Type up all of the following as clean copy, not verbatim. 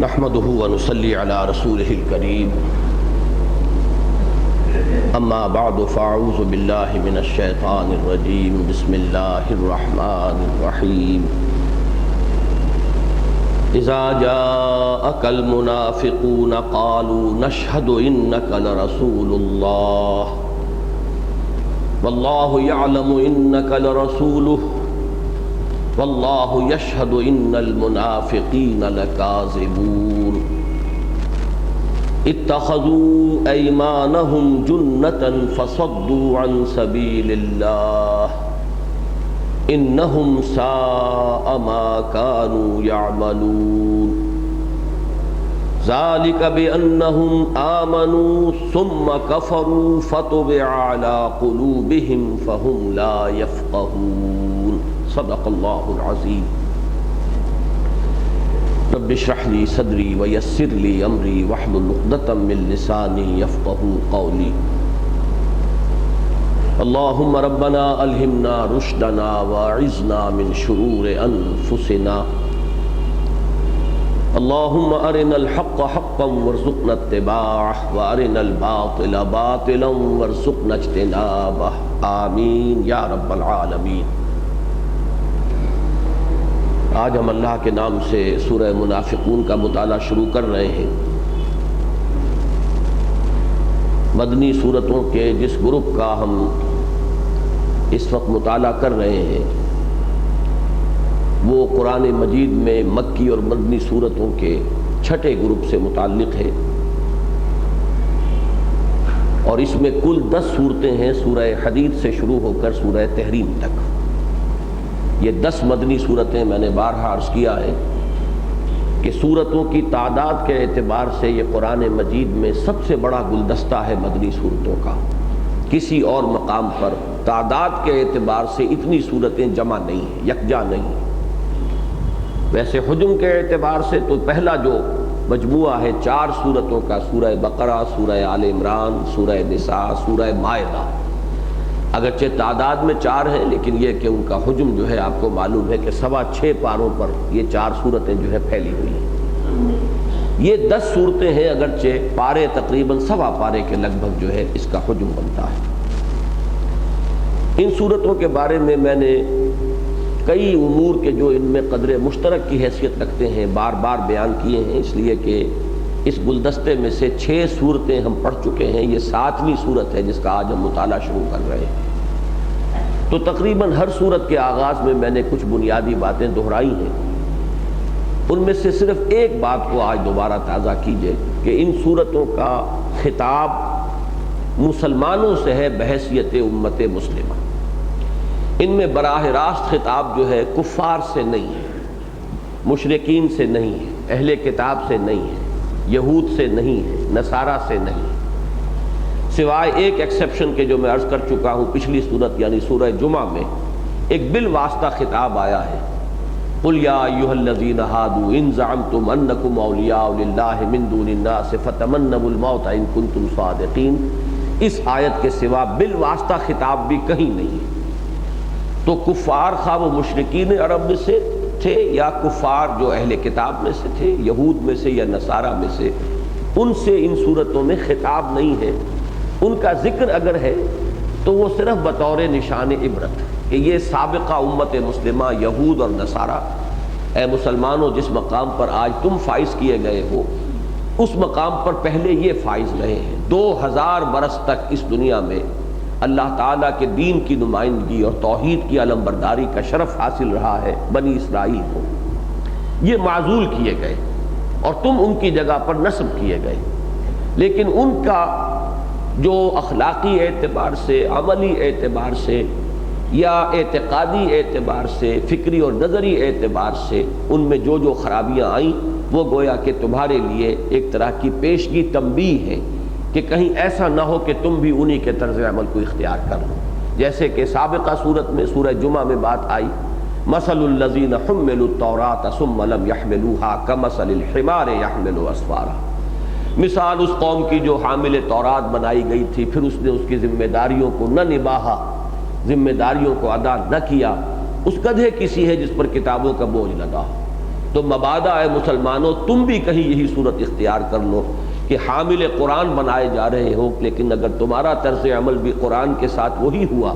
نحمده ونصلي على رسوله الكريم اما بعد فاعوذ بالله من الشيطان الرجيم بسم الله الرحمن الرحيم اذا جاءك المنافقون قالوا نشهد انك لرسول الله والله يعلم انك لرسوله واللہ یشہد ان المنافقین لکاذبون اتخذوا ایمانہم جنتا فصدوا عن سبیل اللہ انہم ساء ما كانوا يعملون ذلك بأنهم آمنوا ثم كفروا فطبع على قلوبهم فهم لا يفقهون صدق اللہ العظیم رب اشرح لی صدری ویسر لی امری واحلل عقدۃ من لسانی یفقهوا قولی اللہم ربنا الہمنا رشدنا واعذنا من شرور انفسنا اللہم ارنا الحق حقا وارزقنا اتباعہ وارنا الباطل باطلا وارزقنا اجتنابہ آمین یا رب العالمین۔ آج ہم اللہ کے نام سے سورہ منافقون کا مطالعہ شروع کر رہے ہیں۔ مدنی سورتوں کے جس گروپ کا ہم اس وقت مطالعہ کر رہے ہیں وہ قرآن مجید میں مکی اور مدنی سورتوں کے چھٹے گروپ سے متعلق ہے، اور اس میں کل 10 سورتیں ہیں، سورہ حدید سے شروع ہو کر سورہ تحریم تک۔ یہ 10 مدنی صورتیں میں نے بارہا عرض کیا ہے کہ صورتوں کی تعداد کے اعتبار سے یہ قرآن مجید میں سب سے بڑا گلدستہ ہے مدنی صورتوں کا۔ کسی اور مقام پر تعداد کے اعتبار سے اتنی صورتیں جمع نہیں ہیں، یکجا نہیں ہیں۔ ویسے حجم کے اعتبار سے تو پہلا جو مجموعہ ہے 4 صورتوں کا، سورہ بقرہ، سورہ آل عمران، سورہ نساء، سورہ مائدہ، اگرچہ تعداد میں 4 ہیں لیکن یہ کہ ان کا حجم جو ہے آپ کو معلوم ہے کہ 6.25 پاروں پر یہ 4 صورتیں جو ہے پھیلی ہوئی ہیں۔ یہ 10 صورتیں ہیں، اگرچہ پارے تقریباً 1.25 پارے کے لگ بھگ جو ہے اس کا حجم بنتا ہے۔ ان صورتوں کے بارے میں میں نے کئی امور کے جو ان میں قدر مشترک کی حیثیت رکھتے ہیں بار بار بیان کیے ہیں، اس لیے کہ اس گلدستے میں سے 6 صورتیں ہم پڑھ چکے ہیں، یہ 7ویں صورت ہے جس کا آج ہم مطالعہ شروع کر رہے ہیں۔ تو تقریباً ہر صورت کے آغاز میں نے کچھ بنیادی باتیں دہرائی ہیں، ان میں سے صرف ایک بات کو آج دوبارہ تازہ کیجئے کہ ان صورتوں کا خطاب مسلمانوں سے ہے بحیثیت امت مسلمہ۔ ان میں براہ راست خطاب جو ہے کفار سے نہیں ہے، مشرکین سے نہیں ہے، اہل کتاب سے نہیں ہے، یہود سے نہیں ہے، نصارہ سے نہیں ہے، سوائے ایک ایکسیپشن کے جو میں عرض کر چکا ہوں پچھلی صورت یعنی سورہ جمعہ میں ایک بالواسطہ خطاب آیا ہے، قُلْ يَا أَيُّهَا الَّذِينَ هَادُوا إِن زَعَمْتُمْ أَنَّكُمْ أَوْلِيَاءُ لِلَّهِ مِن دُونِ النَّاسِ فَتَمَنَّوُا الْمَوْتَ إِن كُنتُمْ صَادِقِينَ۔ اس آیت کے سوا بالواسطہ خطاب بھی کہیں نہیں ہے۔ تو کفار خواہ وہ مشرکین عرب میں سے تھے یا کفار جو اہل کتاب میں سے تھے، یہود میں سے یا نصارہ میں سے، ان سے ان صورتوں میں خطاب نہیں ہے۔ ان کا ذکر اگر ہے تو وہ صرف بطور نشان عبرت کہ یہ سابقہ امت مسلمہ یہود اور نصارہ، اے مسلمانوں جس مقام پر آج تم فائز کیے گئے ہو اس مقام پر پہلے یہ فائز رہے ہیں۔ 2000 برس تک اس دنیا میں اللہ تعالیٰ کے دین کی نمائندگی اور توحید کی علمبرداری کا شرف حاصل رہا ہے بنی اسرائیل کو۔ یہ معزول کیے گئے اور تم ان کی جگہ پر نصب کیے گئے، لیکن ان کا جو اخلاقی اعتبار سے، عملی اعتبار سے یا اعتقادی اعتبار سے، فکری اور نظری اعتبار سے ان میں جو جو خرابیاں آئیں وہ گویا کہ تمہارے لیے ایک طرح کی پیشگی تنبیہ ہے کہ کہیں ایسا نہ ہو کہ تم بھی انہی کے طرز عمل کو اختیار کر لو۔ جیسے کہ سابقہ صورت میں سورہ جمعہ میں بات آئی، مثل الذین حملوا التوراۃ ثم لم يحملوها كمثل الحمار يحمل اسفارا۔ مثال اس قوم کی جو حامل تورات بنائی گئی تھی پھر اس نے اس کی ذمہ داریوں کو نہ نبھایا، ذمہ داریوں کو ادا نہ کیا، اس گدھے کسی ہے جس پر کتابوں کا بوجھ لگا۔ تو مبادہ اے مسلمانوں تم بھی کہیں یہی صورت اختیار کر لو کہ حامل قرآن بنائے جا رہے ہو، لیکن اگر تمہارا طرز عمل بھی قرآن کے ساتھ وہی ہوا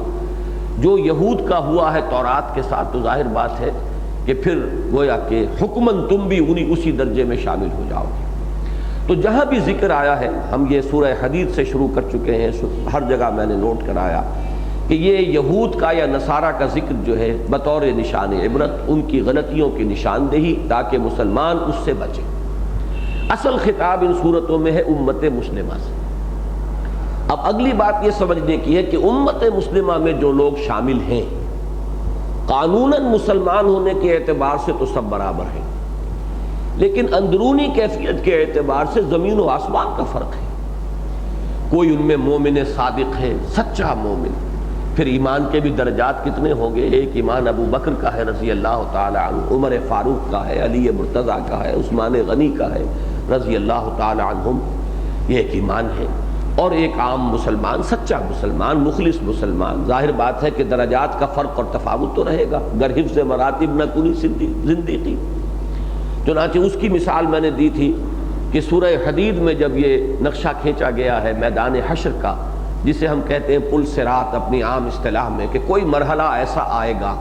جو یہود کا ہوا ہے تورات کے ساتھ، تو ظاہر بات ہے کہ پھر گویا کہ حکماً تم بھی اسی درجے میں شامل ہو جاؤ گے۔ تو جہاں بھی ذکر آیا ہے، ہم یہ سورہ حدید سے شروع کر چکے ہیں، ہر جگہ میں نے نوٹ کرایا کہ یہ یہود کا یا نصارہ کا ذکر جو ہے بطور نشان عبرت، ان کی غلطیوں کی نشاندہی تاکہ مسلمان اس سے بچے۔ اصل خطاب ان صورتوں میں ہے امت مسلمہ سے۔ اب اگلی بات یہ سمجھنے کی ہے کہ امت مسلمہ میں جو لوگ شامل ہیں قانوناً مسلمان ہونے کے اعتبار سے تو سب برابر ہیں، لیکن اندرونی کیفیت کے اعتبار سے زمین و آسمان کا فرق ہے۔ کوئی ان میں مومن صادق ہے، سچا مومن، پھر ایمان کے بھی درجات کتنے ہوں گے؟ ایک ایمان ابو بکر کا ہے رضی اللہ تعالی عنہ، عمر فاروق کا ہے، علی مرتضیٰ کا ہے، عثمان غنی کا ہے رضی اللہ تعالی عنہم، یہ ایک ایمان ہے۔ اور ایک عام مسلمان، سچا مسلمان، مخلص مسلمان، ظاہر بات ہے کہ درجات کا فرق اور تفاوت تو رہے گا، گر حفظ مراتب نہ کنی زندگی۔ چنانچہ اس کی مثال میں نے دی تھی کہ سورہ حدید میں جب یہ نقشہ کھینچا گیا ہے میدان حشر کا، جسے ہم کہتے ہیں پل صراط اپنی عام اصطلاح میں، کہ کوئی مرحلہ ایسا آئے گا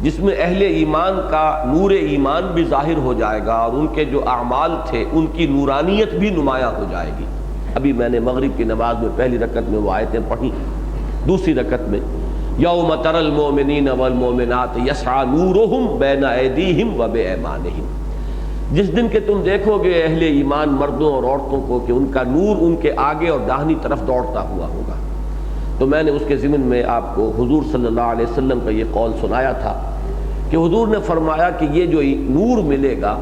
جس میں اہل ایمان کا نور ایمان بھی ظاہر ہو جائے گا اور ان کے جو اعمال تھے ان کی نورانیت بھی نمایاں ہو جائے گی۔ ابھی میں نے مغرب کی نماز میں پہلی رکعت میں وہ آیتیں پڑھی، دوسری رکعت میں یوم تری المؤمنین والمؤمنات یسعی نورہم بین ایدیہم وبایمانہم، جس دن کہ تم دیکھو گے اہل ایمان مردوں اور عورتوں کو کہ ان کا نور ان کے آگے اور داہنی طرف دوڑتا ہوا ہوگا۔ تو میں نے اس کے ضمن میں آپ کو حضور صلی اللہ علیہ وسلم کا یہ قول سنایا تھا کہ حضور نے فرمایا کہ یہ جو نور ملے گا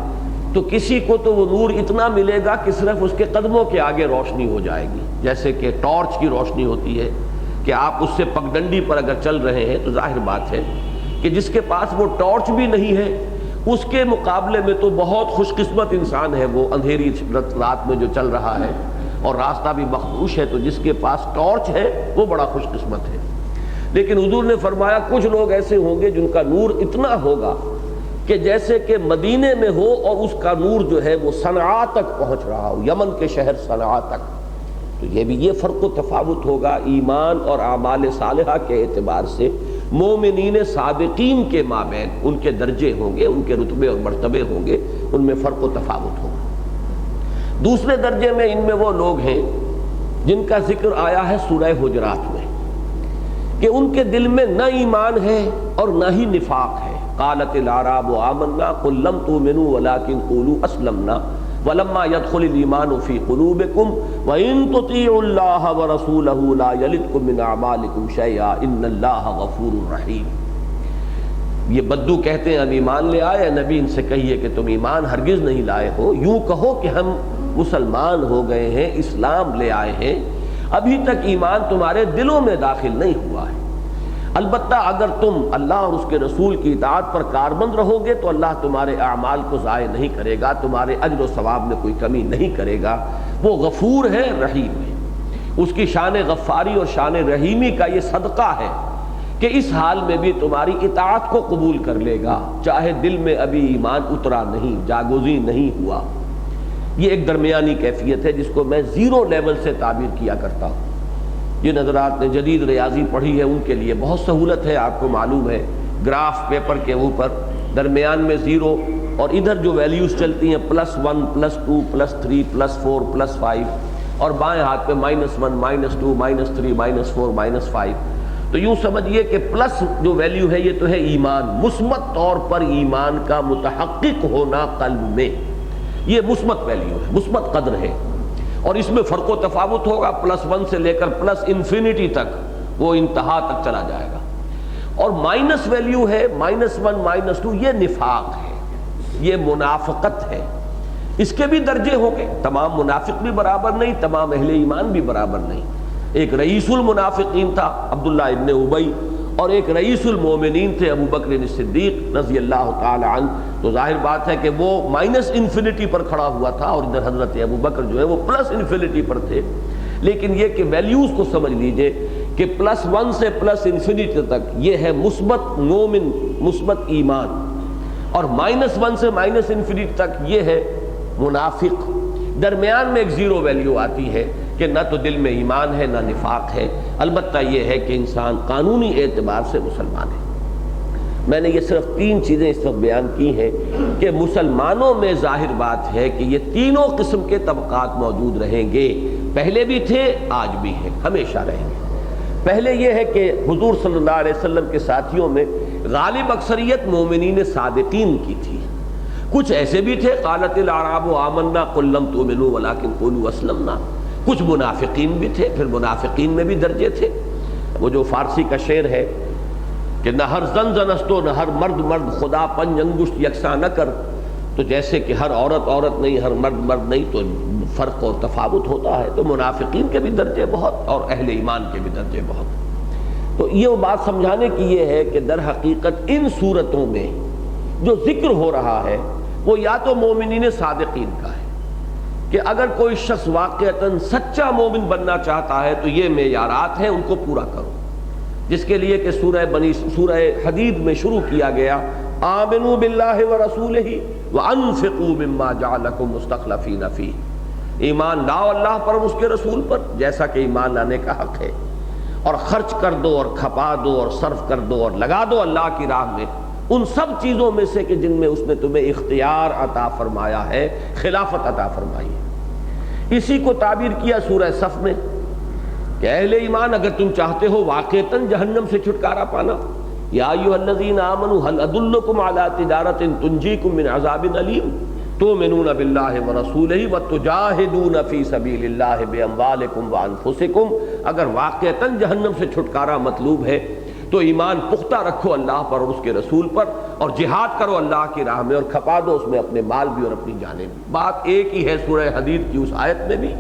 تو کسی کو تو وہ نور اتنا ملے گا کہ صرف اس کے قدموں کے آگے روشنی ہو جائے گی، جیسے کہ ٹارچ کی روشنی ہوتی ہے کہ آپ اس سے پگڈنڈی پر اگر چل رہے ہیں تو ظاہر بات ہے کہ جس کے پاس وہ ٹارچ بھی نہیں ہے اس کے مقابلے میں تو بہت خوش قسمت انسان ہے وہ اندھیری رات میں جو چل رہا ہے اور راستہ بھی مخدوش ہے، تو جس کے پاس ٹارچ ہے وہ بڑا خوش قسمت ہے۔ لیکن حضور نے فرمایا کچھ لوگ ایسے ہوں گے جن کا نور اتنا ہوگا کہ جیسے کہ مدینے میں ہو اور اس کا نور جو ہے وہ صنعاء تک پہنچ رہا ہو، یمن کے شہر صنعاء تک۔ تو یہ بھی یہ فرق و تفاوت ہوگا ایمان اور اعمال صالحہ کے اعتبار سے مومنین صادقین کے مابین، ان کے درجے ہوں گے، ان کے رتبے اور مرتبے ہوں گے، ان میں فرق و تفاوت ہوگا۔ دوسرے درجے میں ان میں وہ لوگ ہیں جن کا ذکر آیا ہے سورہ حجرات میں کہ ان کے دل میں نہ ایمان ہے اور نہ ہی نفاق ہے۔ قالت الاعراب آمنا قل لم تؤمنوا ولكن قولوا اسلمنا ولما يدخل الايمان في قلوبكم وان تطيعوا الله ورسوله لا يلدكم من اعمالكم شيئا ان الله غفور رحيم۔ یہ بدو کہتے ہیں ہم ایمان لے آئے، نبی ان سے کہیے کہ تم ایمان ہرگز نہیں لائے ہو، یوں کہو کہ ہم مسلمان ہو گئے ہیں، اسلام لے آئے ہیں، ابھی تک ایمان تمہارے دلوں میں داخل نہیں ہوا ہے۔ البتہ اگر تم اللہ اور اس کے رسول کی اطاعت پر کاربند رہو گے تو اللہ تمہارے اعمال کو ضائع نہیں کرے گا، تمہارے اجر و ثواب میں کوئی کمی نہیں کرے گا۔ وہ غفور ہے، رحیم ہے۔ اس کی شان غفاری اور شان رحیمی کا یہ صدقہ ہے کہ اس حال میں بھی تمہاری اطاعت کو قبول کر لے گا، چاہے دل میں ابھی ایمان اترا نہیں، جاگوزی نہیں ہوا۔ یہ ایک درمیانی کیفیت ہے جس کو میں زیرو لیول سے تعبیر کیا کرتا ہوں۔ یہ نظرات نے جدید ریاضی پڑھی ہے ان کے لیے بہت سہولت ہے، آپ کو معلوم ہے، گراف پیپر کے اوپر درمیان میں زیرو اور ادھر جو ویلیوز چلتی ہیں +1 +2 +3 +4 +5 اور بائیں ہاتھ پہ -1 -2 -3 -4 -5۔ تو یوں سمجھیے کہ پلس جو ویلیو ہے یہ تو ہے ایمان، مثبت طور پر ایمان کا متحقق ہونا قلب میں، یہ مثبت ویلیو ہے، مثبت قدر ہے، اور اس میں فرق و تفاوت ہوگا، +1 سے لے کر +انفینٹی تک وہ انتہا تک چلا جائے گا۔ اور مائنس ویلیو ہے -1 -2، یہ نفاق ہے، یہ منافقت ہے۔ اس کے بھی درجے ہوں گے، تمام منافق بھی برابر نہیں، تمام اہل ایمان بھی برابر نہیں۔ ایک رئیس المنافقین تھا عبداللہ ابن ابی، اور ایک رئیس المومنین تھے ابو بکر صدیق رضی اللہ تعالی عنہ۔ تو ظاہر بات ہے کہ وہ -انفینٹی پر کھڑا ہوا تھا اور ادھر حضرت ابو بکر جو ہے وہ +انفینٹی پر تھے۔ لیکن یہ کہ ویلیوز کو سمجھ لیجئے کہ +1 سے +انفینٹی تک یہ ہے مثبت مومن، مثبت ایمان، اور -1 سے -انفینٹی تک یہ ہے منافق. درمیان میں ایک زیرو ویلیو آتی ہے کہ نہ تو دل میں ایمان ہے نہ نفاق ہے، البتہ یہ ہے کہ انسان قانونی اعتبار سے مسلمان ہے. میں نے یہ صرف 3 چیزیں اس وقت بیان کی ہیں کہ مسلمانوں میں ظاہر بات ہے کہ یہ تینوں قسم کے طبقات موجود رہیں گے. پہلے بھی تھے، آج بھی ہیں، ہمیشہ رہیں گے. پہلے یہ ہے کہ حضور صلی اللہ علیہ وسلم کے ساتھیوں میں غالب اکثریت مومنین صادقین کی تھی. کچھ ایسے بھی تھے قالت الاعراب آمنا قل لم تؤمنوا ولکن قولوا اسلمنا. کچھ منافقین بھی تھے، پھر منافقین میں بھی درجے تھے. وہ جو فارسی کا شعر ہے کہ نہ ہر زن زن است و نہ ہر مرد مرد، خدا پنج انگشت یکساں نہ کر. تو جیسے کہ ہر عورت عورت نہیں، ہر مرد مرد نہیں، تو فرق اور تفاوت ہوتا ہے. تو منافقین کے بھی درجے بہت اور اہل ایمان کے بھی درجے بہت. تو یہ بات سمجھانے کی یہ ہے کہ در حقیقت ان صورتوں میں جو ذکر ہو رہا ہے وہ یا تو مومنین صادقین کا ہے کہ اگر کوئی شخص واقعتاً سچا مومن بننا چاہتا ہے تو یہ معیارات ہیں، ان کو پورا کرو. جس کے لیے کہ سورہ حدید میں شروع کیا گیا آمنوا باللہ ورسولہ وانفقوا مما جعلکم مستخلفین فیہ. ایمان لاؤ اللہ پر اور اس کے رسول پر جیسا کہ ایمان لانے کا حق ہے، اور خرچ کر دو اور کھپا دو اور صرف کر دو اور لگا دو اللہ کی راہ میں ان سب چیزوں میں سے کہ جن میں اس نے تمہیں اختیار عطا فرمایا ہے، خلافت عطا فرمائی ہے. اسی کو تعبیر کیا سورہ صف میں کہ اہل ایمان اگر تم چاہتے ہو واقعتاً جہنم سے چھٹکارا پانا، یا ایھا الذین آمنوا هل ادلکم علی تجارۃ تنجیکم من عذاب علیم تؤمنون باللہ ورسولہ وتجاہدون فی سبیل اللہ باموالکم وانفسکم. اگر واقعتاً جہنم سے چھٹکارا مطلوب ہے تو ایمان پختہ رکھو اللہ پر اور اس کے رسول پر، اور جہاد کرو اللہ کی راہ میں اور کھپا دو اس میں اپنے مال بھی اور اپنی جانیں بھی. بات ایک ہی ہے سورہ حدید کی اس آیت میں بھی،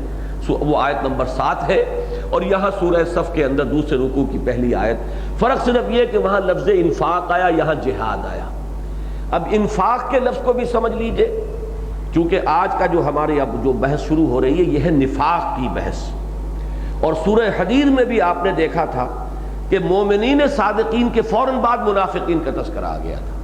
وہ آیت نمبر 7 ہے، اور یہاں سورہ صف کے اندر دوسرے رکوع کی پہلی آیت. فرق صرف یہ کہ وہاں لفظ انفاق آیا، یہاں جہاد آیا. اب انفاق کے لفظ کو بھی سمجھ لیجئے، چونکہ آج کا جو ہمارے اب جو بحث شروع ہو رہی ہے یہ ہے نفاق کی بحث. اور سورہ حدید میں بھی آپ نے دیکھا تھا کہ مومنین صادقین کے فوراً بعد منافقین کا تذکرہ آ گیا تھا.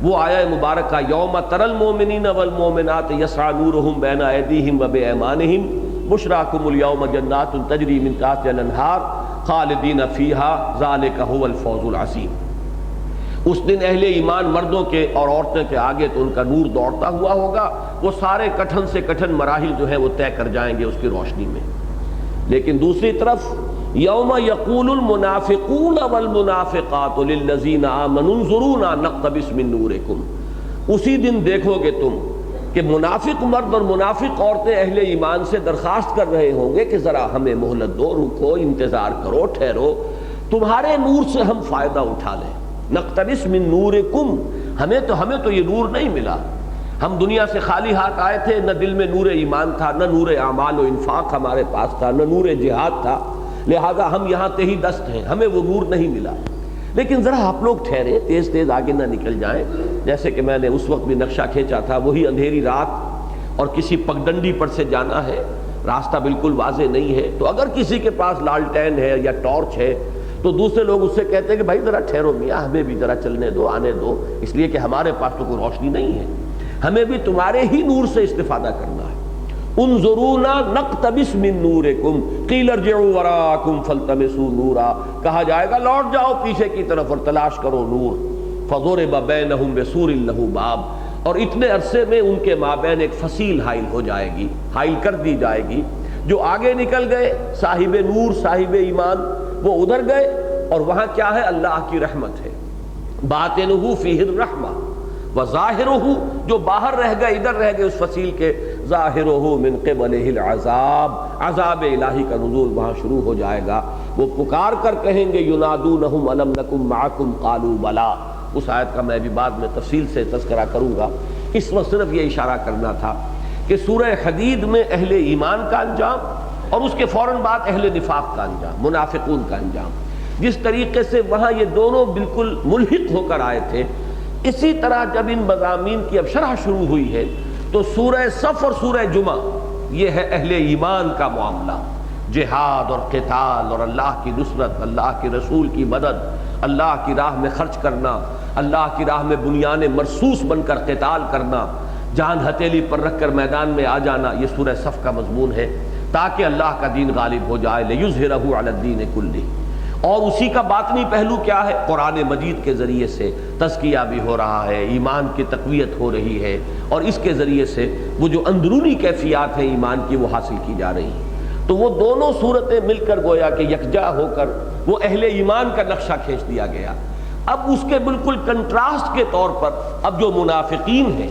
وہ آیہ مبارکہ یوم تری المؤمنین والمؤمنات یسعی نورہم بین ایدیہم وبایمانہم بشراکم اليوم جنات تجری من تحتہا الانہار خالدین فیہا ذالک هو الفوز العظیم. اس دن اہل ایمان مردوں کے اور عورتوں کے آگے تو ان کا نور دوڑتا ہوا ہوگا، وہ سارے کٹھن سے کٹھن مراحل جو ہیں وہ طے کر جائیں گے اس کی روشنی میں. لیکن دوسری طرف یوم یقول المنافقون والمنافقات للذین آمنوا انظرونا نقتبس من نورکم. اسی دن دیکھو گے تم کہ منافق مرد اور منافق عورتیں اہل ایمان سے درخواست کر رہے ہوں گے کہ ذرا ہمیں مہلت دو، رکو، انتظار کرو، ٹھہرو، تمہارے نور سے ہم فائدہ اٹھا لیں. نقتبس من نورکم، ہمیں تو یہ نور نہیں ملا. ہم دنیا سے خالی ہاتھ آئے تھے، نہ دل میں نور ایمان تھا، نہ نور اعمال و انفاق ہمارے پاس تھا، نہ نور جہاد تھا، لہذا ہم یہاں تہی دست ہیں، ہمیں وہ نور نہیں ملا. لیکن ذرا آپ لوگ ٹھہرے، تیز تیز آگے نہ نکل جائیں. جیسے کہ میں نے اس وقت بھی نقشہ کھینچا تھا، وہی اندھیری رات اور کسی پگڈنڈی پر سے جانا ہے، راستہ بالکل واضح نہیں ہے. تو اگر کسی کے پاس لالٹین ہے یا ٹارچ ہے تو دوسرے لوگ اس سے کہتے ہیں کہ بھائی ذرا ٹھہرو میاں، ہمیں بھی ذرا چلنے دو، آنے دو، اس لیے کہ ہمارے پاس تو کوئی روشنی نہیں ہے، ہمیں بھی تمہارے ہی نور سے استفادہ کرنا ہے. انظرونا نقتبس من نورکم قیل ارجعوا وراءکم فالتمسوا نورا. کہا جائے گا لوٹ جاؤ پیچھے کی طرف اور تلاش کرو نور. فضرب بینہم بسور لہ باب. اور اتنے عرصے میں ان کے مابین ایک فصیل حائل ہو جائے گی، حائل کر دی جائے گی. جو آگے نکل گئے صاحب نور صاحب ایمان وہ ادھر گئے، اور وہاں کیا ہے؟ اللہ کی رحمت ہے. باطنہ فیہ الرحمہ وظاہرہ، جو باہر رہ گئے ادھر رہ گئے اس فصیل کے، ظاہرہ من قبلہ العذاب، عذاب الہی کا نزول وہاں شروع ہو جائے گا. وہ پکار کر کہیں گے ینادونہم الم نکم معکم قالوا بلا. اس آیت کا میں بھی بعد میں تفصیل سے تذکرہ کروں گا. اس وقت صرف یہ اشارہ کرنا تھا کہ سورہ حدید میں اہل ایمان کا انجام اور اس کے فوراً بعد اہل نفاق کا انجام، منافقون کا انجام، جس طریقے سے وہاں یہ دونوں بالکل ملحق ہو کر آئے تھے، اسی طرح جب ان مضامین کی اب شرح شروع ہوئی ہے تو سورہ صف اور سورہ جمعہ یہ ہے اہل ایمان کا معاملہ، جہاد اور قتال اور اللہ کی نصرت، اللہ کے رسول کی مدد، اللہ کی راہ میں خرچ کرنا، اللہ کی راہ میں بنیان مرصوص بن کر قتال کرنا، جان ہتھیلی پر رکھ کر میدان میں آ جانا، یہ سورہ صف کا مضمون ہے، تاکہ اللہ کا دین غالب ہو جائے، لِیُظْہِرَهُ عَلَى الدِّینِ كُلِّهِ۔ اور اسی کا باطنی پہلو کیا ہے؟ قرآن مجید کے ذریعے سے تزکیہ بھی ہو رہا ہے، ایمان کی تقویت ہو رہی ہے، اور اس کے ذریعے سے وہ جو اندرونی کیفیات ہیں ایمان کی وہ حاصل کی جا رہی ہیں۔ تو وہ دونوں صورتیں مل کر گویا کہ یکجا ہو کر وہ اہل ایمان کا نقشہ کھینچ دیا گیا۔ اب اس کے بالکل کنٹراسٹ کے طور پر اب جو منافقین ہیں،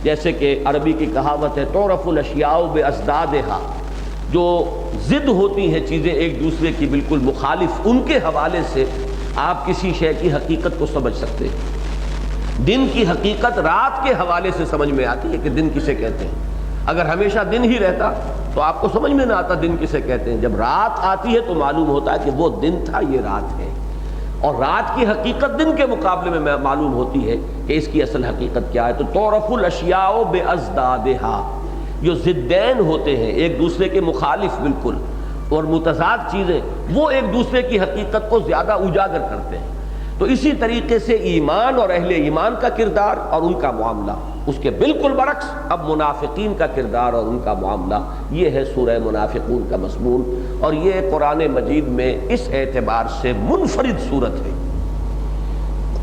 جیسے کہ عربی کی کہاوت ہے تعرف الاشیاء بازدادها، جو ضد ہوتی ہیں چیزیں ایک دوسرے کی بالکل مخالف، ان کے حوالے سے آپ کسی شے کی حقیقت کو سمجھ سکتے ہیں۔ دن کی حقیقت رات کے حوالے سے سمجھ میں آتی ہے کہ دن کسے کہتے ہیں۔ اگر ہمیشہ دن ہی رہتا تو آپ کو سمجھ میں نہ آتا دن کسے کہتے ہیں، جب رات آتی ہے تو معلوم ہوتا ہے کہ وہ دن تھا، یہ رات ہے، اور رات کی حقیقت دن کے مقابلے میں معلوم ہوتی ہے کہ اس کی اصل حقیقت کیا ہے۔ تو تعرف الاشیاء بازدادها، جو ضدین ہوتے ہیں ایک دوسرے کے مخالف بالکل اور متضاد چیزیں، وہ ایک دوسرے کی حقیقت کو زیادہ اجاگر کرتے ہیں۔ تو اسی طریقے سے ایمان اور اہل ایمان کا کردار اور ان کا معاملہ، اس کے بالکل برعکس اب منافقین کا کردار اور ان کا معاملہ، یہ ہے سورہ منافقون کا مضمون، اور یہ قرآن مجید میں اس اعتبار سے منفرد صورت ہے۔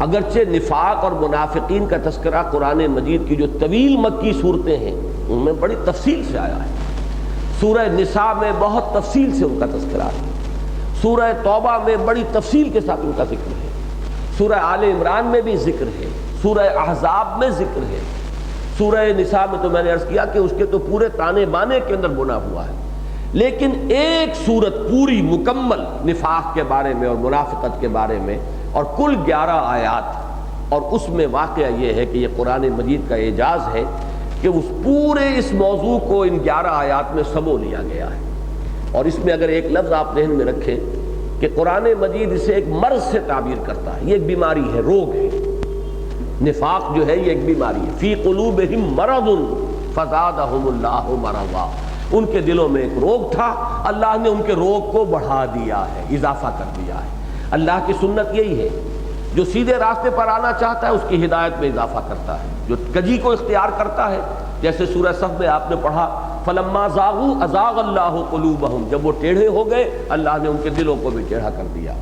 اگرچہ نفاق اور منافقین کا تذکرہ قرآن مجید کی جو طویل مکی صورتیں ہیں ان میں بڑی تفصیل سے آیا ہے۔ سورہ نساء میں بہت تفصیل سے ان کا تذکرہ ہے، سورہ توبہ میں بڑی تفصیل کے ساتھ ان کا ذکر ہے، سورہ آل عمران میں بھی ذکر ہے، سورہ احزاب میں ذکر ہے، سورہ نساء میں تو میں نے عرض کیا کہ اس کے تو پورے تانے بانے کے اندر بنا ہوا ہے، لیکن ایک سورت پوری مکمل نفاق کے بارے میں اور منافقت کے بارے میں، اور کل 11 آیات، اور اس میں واقعہ یہ ہے کہ یہ قرآن مجید کا اعجاز ہے کہ اس پورے اس موضوع کو ان 11 آیات میں سمو لیا گیا ہے۔ اور اس میں اگر ایک لفظ آپ ذہن میں رکھیں کہ قرآن مجید اسے ایک مرض سے تعبیر کرتا ہے، یہ ایک بیماری ہے، روگ ہے، نفاق جو ہے یہ ایک بیماری ہے، فی قلوبہم مرض فزادہم اللہ مرضا، ان کے دلوں میں ایک روگ تھا، اللہ نے ان کے روگ کو بڑھا دیا ہے، اضافہ کر دیا ہے۔ اللہ کی سنت یہی ہے، جو سیدھے راستے پر آنا چاہتا ہے اس کی ہدایت میں اضافہ کرتا ہے، جو کجی کو اختیار کرتا ہے، جیسے سورہ صف میں آپ نے پڑھا فلما زاغوا ازاغ اللہ قلوبہم، جب وہ ٹیڑھے ہو گئے اللہ نے ان کے دلوں کو بھی ٹیڑھا کر دیا۔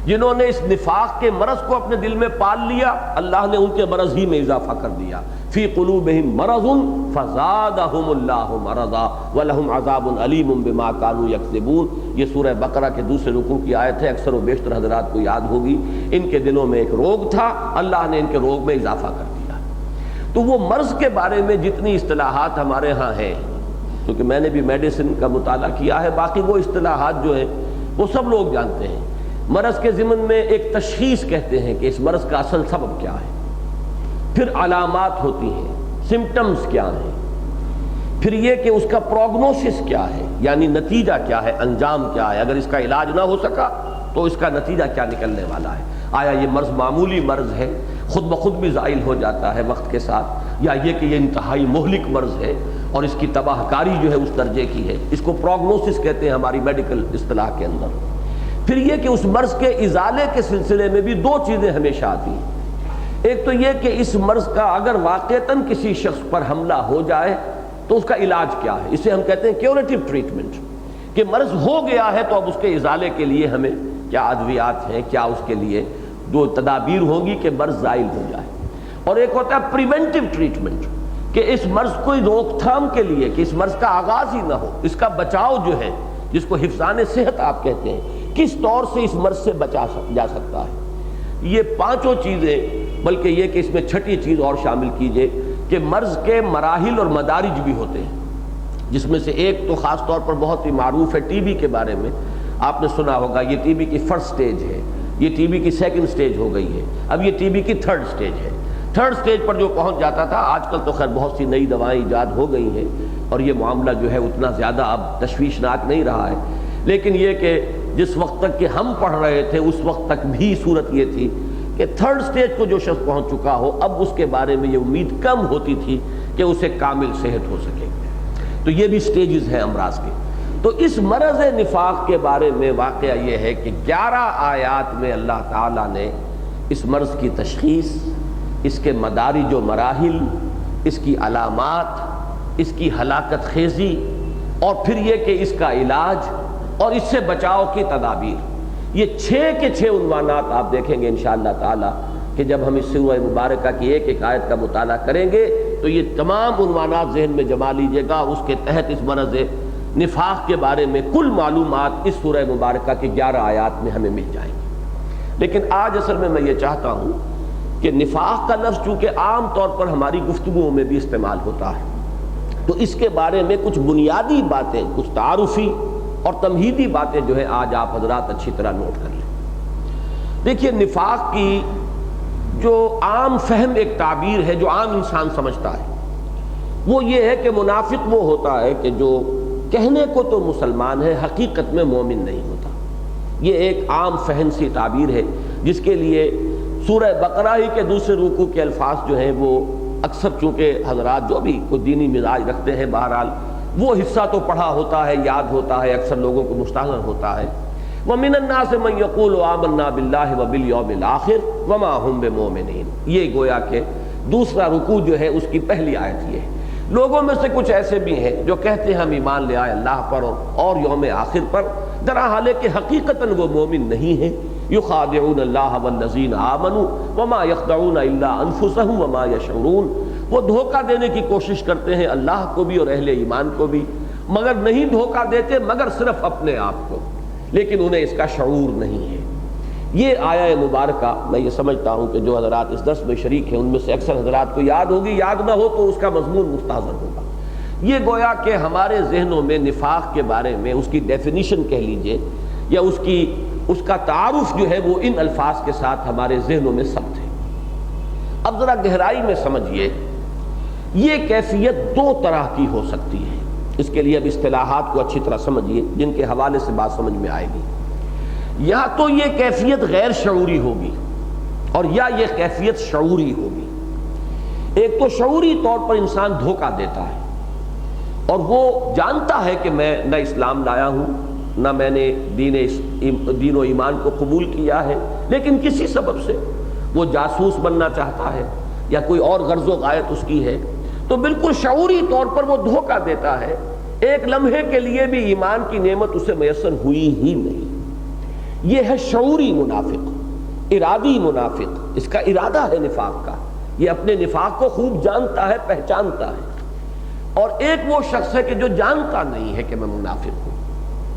جنہوں نے اس نفاق کے مرض کو اپنے دل میں پال لیا اللہ نے ان کے مرض ہی میں اضافہ کر دیا، فی قلوبہم مرض فزادہم اللہ مرضا ولہم عذاب علیم بما کانوا یکذبون۔ یہ سورہ بقرہ کے دوسرے رکوع کی آیت ہے، اکثر و بیشتر حضرات کو یاد ہوگی۔ ان کے دلوں میں ایک روگ تھا، اللہ نے ان کے روگ میں اضافہ کر دیا۔ تو وہ مرض کے بارے میں جتنی اصطلاحات ہمارے ہاں ہیں، کیونکہ میں نے بھی میڈیسن کا مطالعہ کیا ہے، باقی وہ اصطلاحات جو ہیں وہ سب لوگ جانتے ہیں۔ مرض کے ضمن میں ایک تشخیص کہتے ہیں کہ اس مرض کا اصل سبب کیا ہے، پھر علامات ہوتی ہیں، سمپٹمز کیا ہیں، پھر یہ کہ اس کا پروگنوسس کیا ہے، یعنی نتیجہ کیا ہے، انجام کیا ہے، اگر اس کا علاج نہ ہو سکا تو اس کا نتیجہ کیا نکلنے والا ہے، آیا یہ مرض معمولی مرض ہے خود بخود بھی زائل ہو جاتا ہے وقت کے ساتھ، یا یہ کہ یہ انتہائی مہلک مرض ہے اور اس کی تباہ کاری جو ہے اس درجے کی ہے، اس کو پروگنوسس کہتے ہیں ہماری میڈیکل اصطلاح کے اندر۔ پھر یہ کہ اس مرض کے ازالے کے سلسلے میں بھی دو چیزیں ہمیشہ آتی ہیں، ایک تو یہ کہ اس مرض کا اگر واقعتاً کسی شخص پر حملہ ہو جائے تو اس کا علاج کیا ہے، اسے ہم کہتے ہیں کیوریٹو ٹریٹمنٹ، کہ مرض ہو گیا ہے تو اب اس کے ازالے کے لیے ہمیں کیا ادویات ہیں، کیا اس کے لیے جو تدابیر ہوں گی کہ مرض زائل ہو جائے، اور ایک ہوتا ہے پریونٹیو ٹریٹمنٹ، کہ اس مرض کو روک تھام کے لیے کہ اس مرض کا آغاز ہی نہ ہو، اس کا بچاؤ جو ہے جس کو حفظان صحت آپ کہتے ہیں، کس طور سے اس مرض سے بچا جا سکتا ہے۔ یہ پانچوں چیزیں، بلکہ یہ کہ اس میں چھٹی چیز اور شامل کیجئے کہ مرض کے مراحل اور مدارج بھی ہوتے ہیں، جس میں سے ایک تو خاص طور پر بہت ہی معروف ہے ٹی بی کے بارے میں، آپ نے سنا ہوگا یہ ٹی بی کی فرسٹ سٹیج ہے، یہ ٹی بی کی سیکنڈ سٹیج ہو گئی ہے، اب یہ ٹی بی کی تھرڈ سٹیج ہے۔ تھرڈ سٹیج پر جو پہنچ جاتا تھا، آج کل تو خیر بہت سی نئی دوائیں ایجاد ہو گئی ہیں اور یہ معاملہ جو ہے اتنا زیادہ اب تشویشناک نہیں رہا ہے، لیکن یہ کہ جس وقت تک کہ ہم پڑھ رہے تھے اس وقت تک بھی صورت یہ تھی کہ تھرڈ سٹیج کو جو شخص پہنچ چکا ہو اب اس کے بارے میں یہ امید کم ہوتی تھی کہ اسے کامل صحت ہو سکے۔ تو یہ بھی سٹیجز ہیں امراض کے۔ تو اس مرض نفاق کے بارے میں واقعہ یہ ہے کہ 11 آیات میں اللہ تعالیٰ نے اس مرض کی تشخیص، اس کے مدارج و مراحل، اس کی علامات، اس کی ہلاکت خیزی، اور پھر یہ کہ اس کا علاج اور اس سے بچاؤ کی تدابیر، یہ 6 کے 6 عنوانات آپ دیکھیں گے انشاءاللہ تعالی کہ جب ہم اس سورہ مبارکہ کی ایک ایک آیت کا مطالعہ کریں گے تو یہ تمام عنوانات ذہن میں جما لیجیے گا. اس کے تحت اس مرض نفاق کے بارے میں کل معلومات اس سورہ مبارکہ کی 11 آیات میں ہمیں مل جائیں گی. لیکن آج اصل میں یہ چاہتا ہوں کہ نفاق کا لفظ چونکہ عام طور پر ہماری گفتگوؤں میں بھی استعمال ہوتا ہے، تو اس کے بارے میں کچھ بنیادی باتیں، کچھ تعارفی اور تمہیدی باتیں جو ہے آج آپ حضرات اچھی طرح نوٹ کر لیں. دیکھیے، نفاق کی جو عام فہم ایک تعبیر ہے جو عام انسان سمجھتا ہے وہ یہ ہے کہ منافق وہ ہوتا ہے کہ جو کہنے کو تو مسلمان ہے، حقیقت میں مومن نہیں ہوتا. یہ ایک عام فہم سی تعبیر ہے جس کے لیے سورہ بقرہ ہی کے دوسرے رکوع کے الفاظ جو ہیں وہ اکثر چونکہ حضرات جو بھی کوئی دینی مزاج رکھتے ہیں بہرحال وہ حصہ تو پڑھا ہوتا ہے، یاد ہوتا ہے، اکثر لوگوں کو مستحضر ہوتا ہے. وَمِنَ النَّاسِ مَن يَقُولُ آمَنَّا بِاللَّهِ وَبِالْيَوْمِ الْآخِرِ وَمَا هُمْ بِمُؤْمِنِينَ. یہ گویا کہ دوسرا رکوع جو ہے اس کی پہلی آیت یہ ہے. لوگوں میں سے کچھ ایسے بھی ہیں جو کہتے ہیں ہم ایمان لے آئے اللہ پر اور یوم آخر پر، درا حال ہے کہ حقیقتاً وہ مومن نہیں ہیں. یخادعون اللہ والذین آمنوا وما یخدعون الا انفسهم وما یشعرون. وہ دھوکہ دینے کی کوشش کرتے ہیں اللہ کو بھی اور اہل ایمان کو بھی، مگر نہیں دھوکہ دیتے مگر صرف اپنے آپ کو، لیکن انہیں اس کا شعور نہیں ہے. یہ آیہ مبارکہ میں یہ سمجھتا ہوں کہ جو حضرات اس درس میں شریک ہیں ان میں سے اکثر حضرات کو یاد ہوگی، یاد نہ ہو تو اس کا مضمون مستحضر ہوگا. یہ گویا کہ ہمارے ذہنوں میں نفاق کے بارے میں اس کی ڈیفینیشن کہہ لیجئے یا اس کا تعارف جو ہے وہ ان الفاظ کے ساتھ ہمارے ذہنوں میں ثبت ہے. اب ذرا گہرائی میں سمجھیے، یہ کیفیت 2 طرح کی ہو سکتی ہے. اس کے لیے اب اصطلاحات کو اچھی طرح سمجھیے جن کے حوالے سے بات سمجھ میں آئے گی. یا تو یہ کیفیت غیر شعوری ہوگی اور یا یہ کیفیت شعوری ہوگی. ایک تو شعوری طور پر انسان دھوکہ دیتا ہے اور وہ جانتا ہے کہ میں نہ اسلام لایا ہوں نہ میں نے دین و ایمان کو قبول کیا ہے، لیکن کسی سبب سے وہ جاسوس بننا چاہتا ہے یا کوئی اور غرض و غایت اس کی ہے، تو بالکل شعوری طور پر وہ دھوکہ دیتا ہے. ایک لمحے کے لیے بھی ایمان کی نعمت اسے میسر ہوئی ہی نہیں. یہ ہے شعوری منافق، ارادی منافق. اس کا ارادہ ہے نفاق کا، یہ اپنے نفاق کو خوب جانتا ہے، پہچانتا ہے. اور ایک وہ شخص ہے کہ جو جانتا نہیں ہے کہ میں منافق ہوں،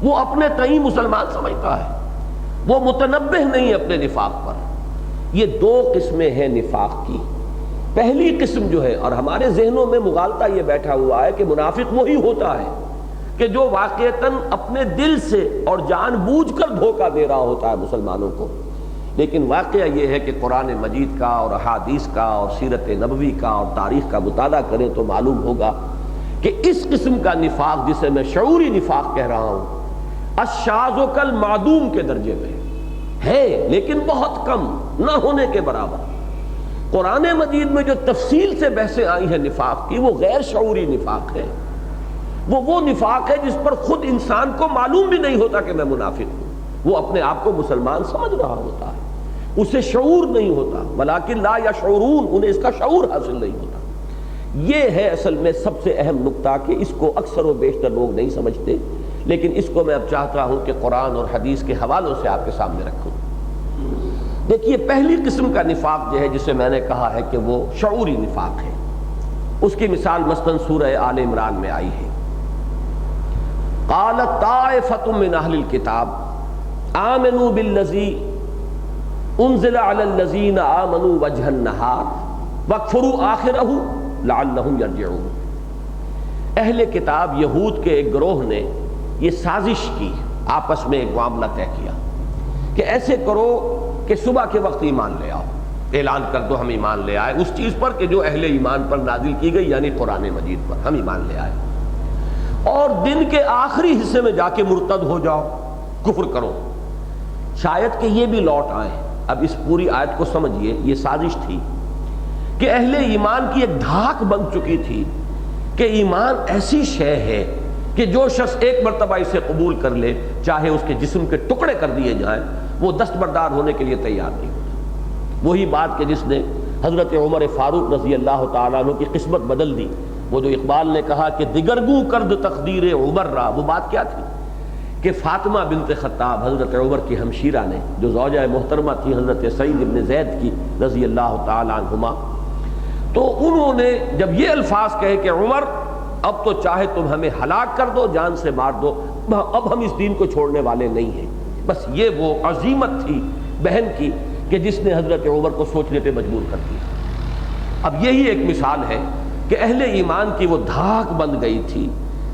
وہ اپنے تئیں مسلمان سمجھتا ہے، وہ متنبہ نہیں اپنے نفاق پر. یہ 2 قسمیں ہیں نفاق کی. پہلی قسم جو ہے، اور ہمارے ذہنوں میں مغالطہ یہ بیٹھا ہوا ہے کہ منافق وہی ہوتا ہے کہ جو واقعتاً اپنے دل سے اور جان بوجھ کر دھوکہ دے رہا ہوتا ہے مسلمانوں کو. لیکن واقعہ یہ ہے کہ قرآن مجید کا اور احادیث کا اور سیرت نبوی کا اور تاریخ کا مطالعہ کریں تو معلوم ہوگا کہ اس قسم کا نفاق جسے میں شعوری نفاق کہہ رہا ہوں الشاذ و کالمعدوم کے درجے میں ہے، لیکن بہت کم، نہ ہونے کے برابر. قرآن مجید میں جو تفصیل سے بحثیں آئی ہیں نفاق کی وہ غیر شعوری نفاق ہے. وہ نفاق ہے جس پر خود انسان کو معلوم بھی نہیں ہوتا کہ میں منافق ہوں. وہ اپنے آپ کو مسلمان سمجھ رہا ہوتا ہے، اسے شعور نہیں ہوتا. ولیکن لا یشعرون، انہیں اس کا شعور حاصل نہیں ہوتا. یہ ہے اصل میں سب سے اہم نقطہ کہ اس کو اکثر و بیشتر لوگ نہیں سمجھتے، لیکن اس کو میں اب چاہتا ہوں کہ قرآن اور حدیث کے حوالوں سے آپ کے سامنے رکھوں. دیکھیے، پہلی قسم کا نفاق جو ہے جسے میں نے کہا ہے کہ وہ شعوری نفاق ہے، اس کی مثال مثلاً سورہ آل عمران میں آئی ہے. قالت طائفۃ من اہل الکتاب آمنوا بالذی انزل علی الذین آمنوا وجہ النہار واکفروا آخرہ لعلہم یرجعون. اہل کتاب یہود کے ایک گروہ نے یہ سازش کی، آپس میں ایک معاملہ طے کیا کہ ایسے کرو کہ صبح کے وقت ایمان لے آؤ، اعلان کر دو ہم ایمان لے آئے اس چیز پر کہ جو اہل ایمان پر نازل کی گئی، یعنی قرآن مجید پر ہم ایمان لے آئے، اور دن کے آخری حصے میں جا کے مرتد ہو جاؤ، کفر کرو، شاید کہ یہ بھی لوٹ آئیں. اب اس پوری آیت کو سمجھیے، یہ سازش تھی کہ اہل ایمان کی ایک دھاک بن چکی تھی کہ ایمان ایسی شے ہے کہ جو شخص ایک مرتبہ اسے قبول کر لے چاہے اس کے جسم کے ٹکڑے کر دیے جائیں وہ دستبردار ہونے کے لیے تیار نہیں ہوتا. وہی بات کہ جس نے حضرت عمر فاروق رضی اللہ تعالیٰ عنہ کی قسمت بدل دی. وہ جو اقبال نے کہا کہ دگرگوں کرد تقدیر عمر را، وہ بات کیا تھی کہ فاطمہ بنت خطاب حضرت عمر کی ہمشیرہ نے، جو زوجہ محترمہ تھی حضرت سعید بن زید کی رضی اللہ تعالیٰ عنہما، تو انہوں نے جب یہ الفاظ کہے کہ عمر اب تو چاہے تم ہمیں ہلاک کر دو، جان سے مار دو، اب ہم اس دین کو چھوڑنے والے نہیں ہیں. بس یہ وہ عزیمت تھی بہن کی کہ جس نے حضرت عمر کو سوچنے پہ مجبور کر دیا. اب یہی ایک مثال ہے کہ اہل ایمان کی وہ دھاک بند گئی تھی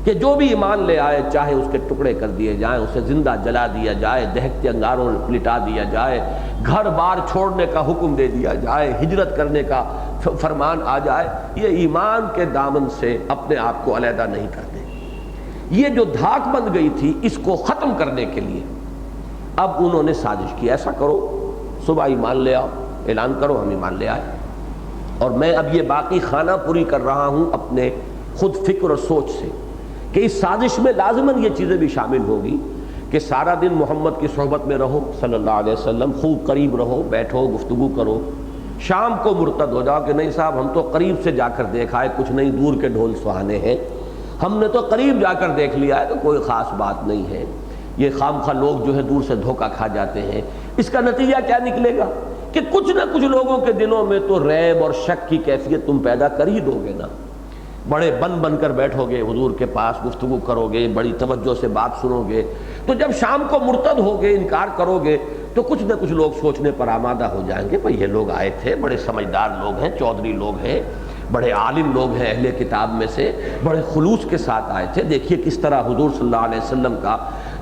کہ جو بھی ایمان لے آئے چاہے اس کے ٹکڑے کر دیے جائیں، اسے زندہ جلا دیا جائے، دہکتے انگاروں لٹا دیا جائے، گھر بار چھوڑنے کا حکم دے دیا جائے، ہجرت کرنے کا فرمان آ جائے، یہ ایمان کے دامن سے اپنے آپ کو علیحدہ نہیں کرتے. یہ جو دھاک بند گئی تھی اس کو ختم کرنے کے لیے اب انہوں نے سازش کی، ایسا کرو صبح ایمان لے آؤ، اعلان کرو ہم ایمان لے آئے. اور میں اب یہ باقی خانہ پوری کر رہا ہوں اپنے خود فکر اور سوچ سے کہ اس سازش میں لازماً یہ چیزیں بھی شامل ہوگی کہ سارا دن محمد کی صحبت میں رہو صلی اللہ علیہ وسلم، خوب قریب رہو، بیٹھو، گفتگو کرو، شام کو مرتد ہو جاؤ کہ نہیں صاحب ہم تو قریب سے جا کر دیکھا ہے، کچھ نہیں، دور کے ڈھول سہانے ہیں، ہم نے تو قریب جا کر دیکھ لیا ہے تو کوئی خاص بات نہیں ہے. یہ خام خواہ لوگ جو ہے دور سے دھوکہ کھا جاتے ہیں. اس کا نتیجہ کیا نکلے گا کہ کچھ نہ کچھ لوگوں کے دلوں میں تو ریب اور شک کی کیفیت تم پیدا کر ہی دو گے نا. بڑے بن کر بیٹھو گے حضور کے پاس، گفتگو کرو گے، بڑی توجہ سے بات سنو گے، تو جب شام کو مرتد ہوگے، انکار کرو گے، تو کچھ نہ کچھ لوگ سوچنے پر آمادہ ہو جائیں گے بھئی یہ لوگ آئے تھے، بڑے سمجھدار لوگ ہیں، چودھری لوگ ہیں، بڑے عالم لوگ ہیں اہل کتاب میں سے، بڑے خلوص کے ساتھ آئے تھے، دیکھیے کس طرح حضور صلی اللہ علیہ وسلم کا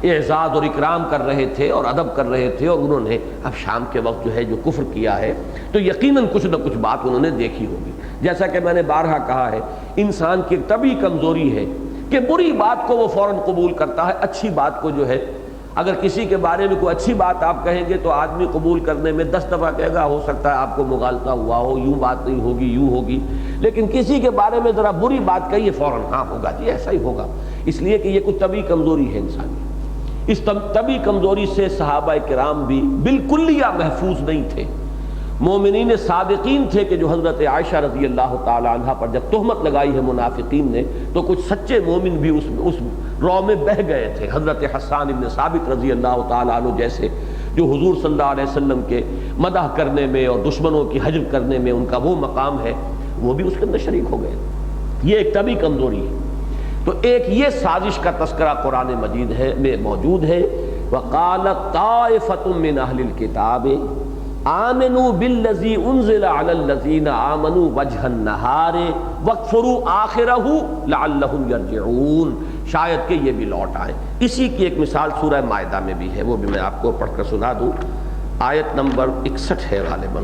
اعزاز اور اکرام کر رہے تھے اور ادب کر رہے تھے، اور انہوں نے اب شام کے وقت جو ہے جو کفر کیا ہے تو یقیناً کچھ نہ کچھ بات انہوں نے دیکھی ہوگی. جیسا کہ میں نے بارہا کہا ہے، انسان کی طبعی کمزوری ہے کہ بری بات کو وہ فوراً قبول کرتا ہے، اچھی بات کو جو ہے اگر کسی کے بارے میں کوئی اچھی بات آپ کہیں گے تو آدمی قبول کرنے میں 10 دفعہ کہے گا ہو سکتا ہے آپ کو مغالطہ ہوا ہو، یوں بات نہیں ہوگی، یوں ہوگی، لیکن کسی کے بارے میں ذرا بری بات کہیے فوراً ہاں ہوگا جی ایسا ہی ہوگا. اس لیے کہ یہ کچھ طبعی کمزوری ہے انسان کی. اس طبعی کمزوری سے صحابہ کرام بھی بالکلیہ محفوظ نہیں تھے. مومنین صادقین تھے کہ جو حضرت عائشہ رضی اللہ تعالی عنہ پر جب تہمت لگائی ہے منافقین نے تو کچھ سچے مومن بھی اس رو میں بہہ گئے تھے. حضرت حسان بن ثابت رضی اللہ تعالی عنہ جیسے جو حضور صلی اللہ علیہ وسلم کے مدح کرنے میں اور دشمنوں کی حجر کرنے میں ان کا وہ مقام ہے، وہ بھی اس کے اندر شریک ہو گئے. یہ ایک طبعی کمزوری ہے. تو ایک یہ سازش کا تذکرہ قرآن مجید میں موجود ہے، وَقَالَتْ طَائِفَةٌ مِّنْ أَهْلِ الْكِتَابِ آمنوا بالذی انزل علی الذین آمنوا وجہ النہار واکفروا آخرہ لعلہم یرجعون. شاید کہ یہ بھی لوٹ آئیں. اسی کی ایک مثال سورہ مائدہ میں بھی ہے، وہ بھی میں آپ کو پڑھ کر سنا دوں. آیت نمبر 61 ہے غالباً.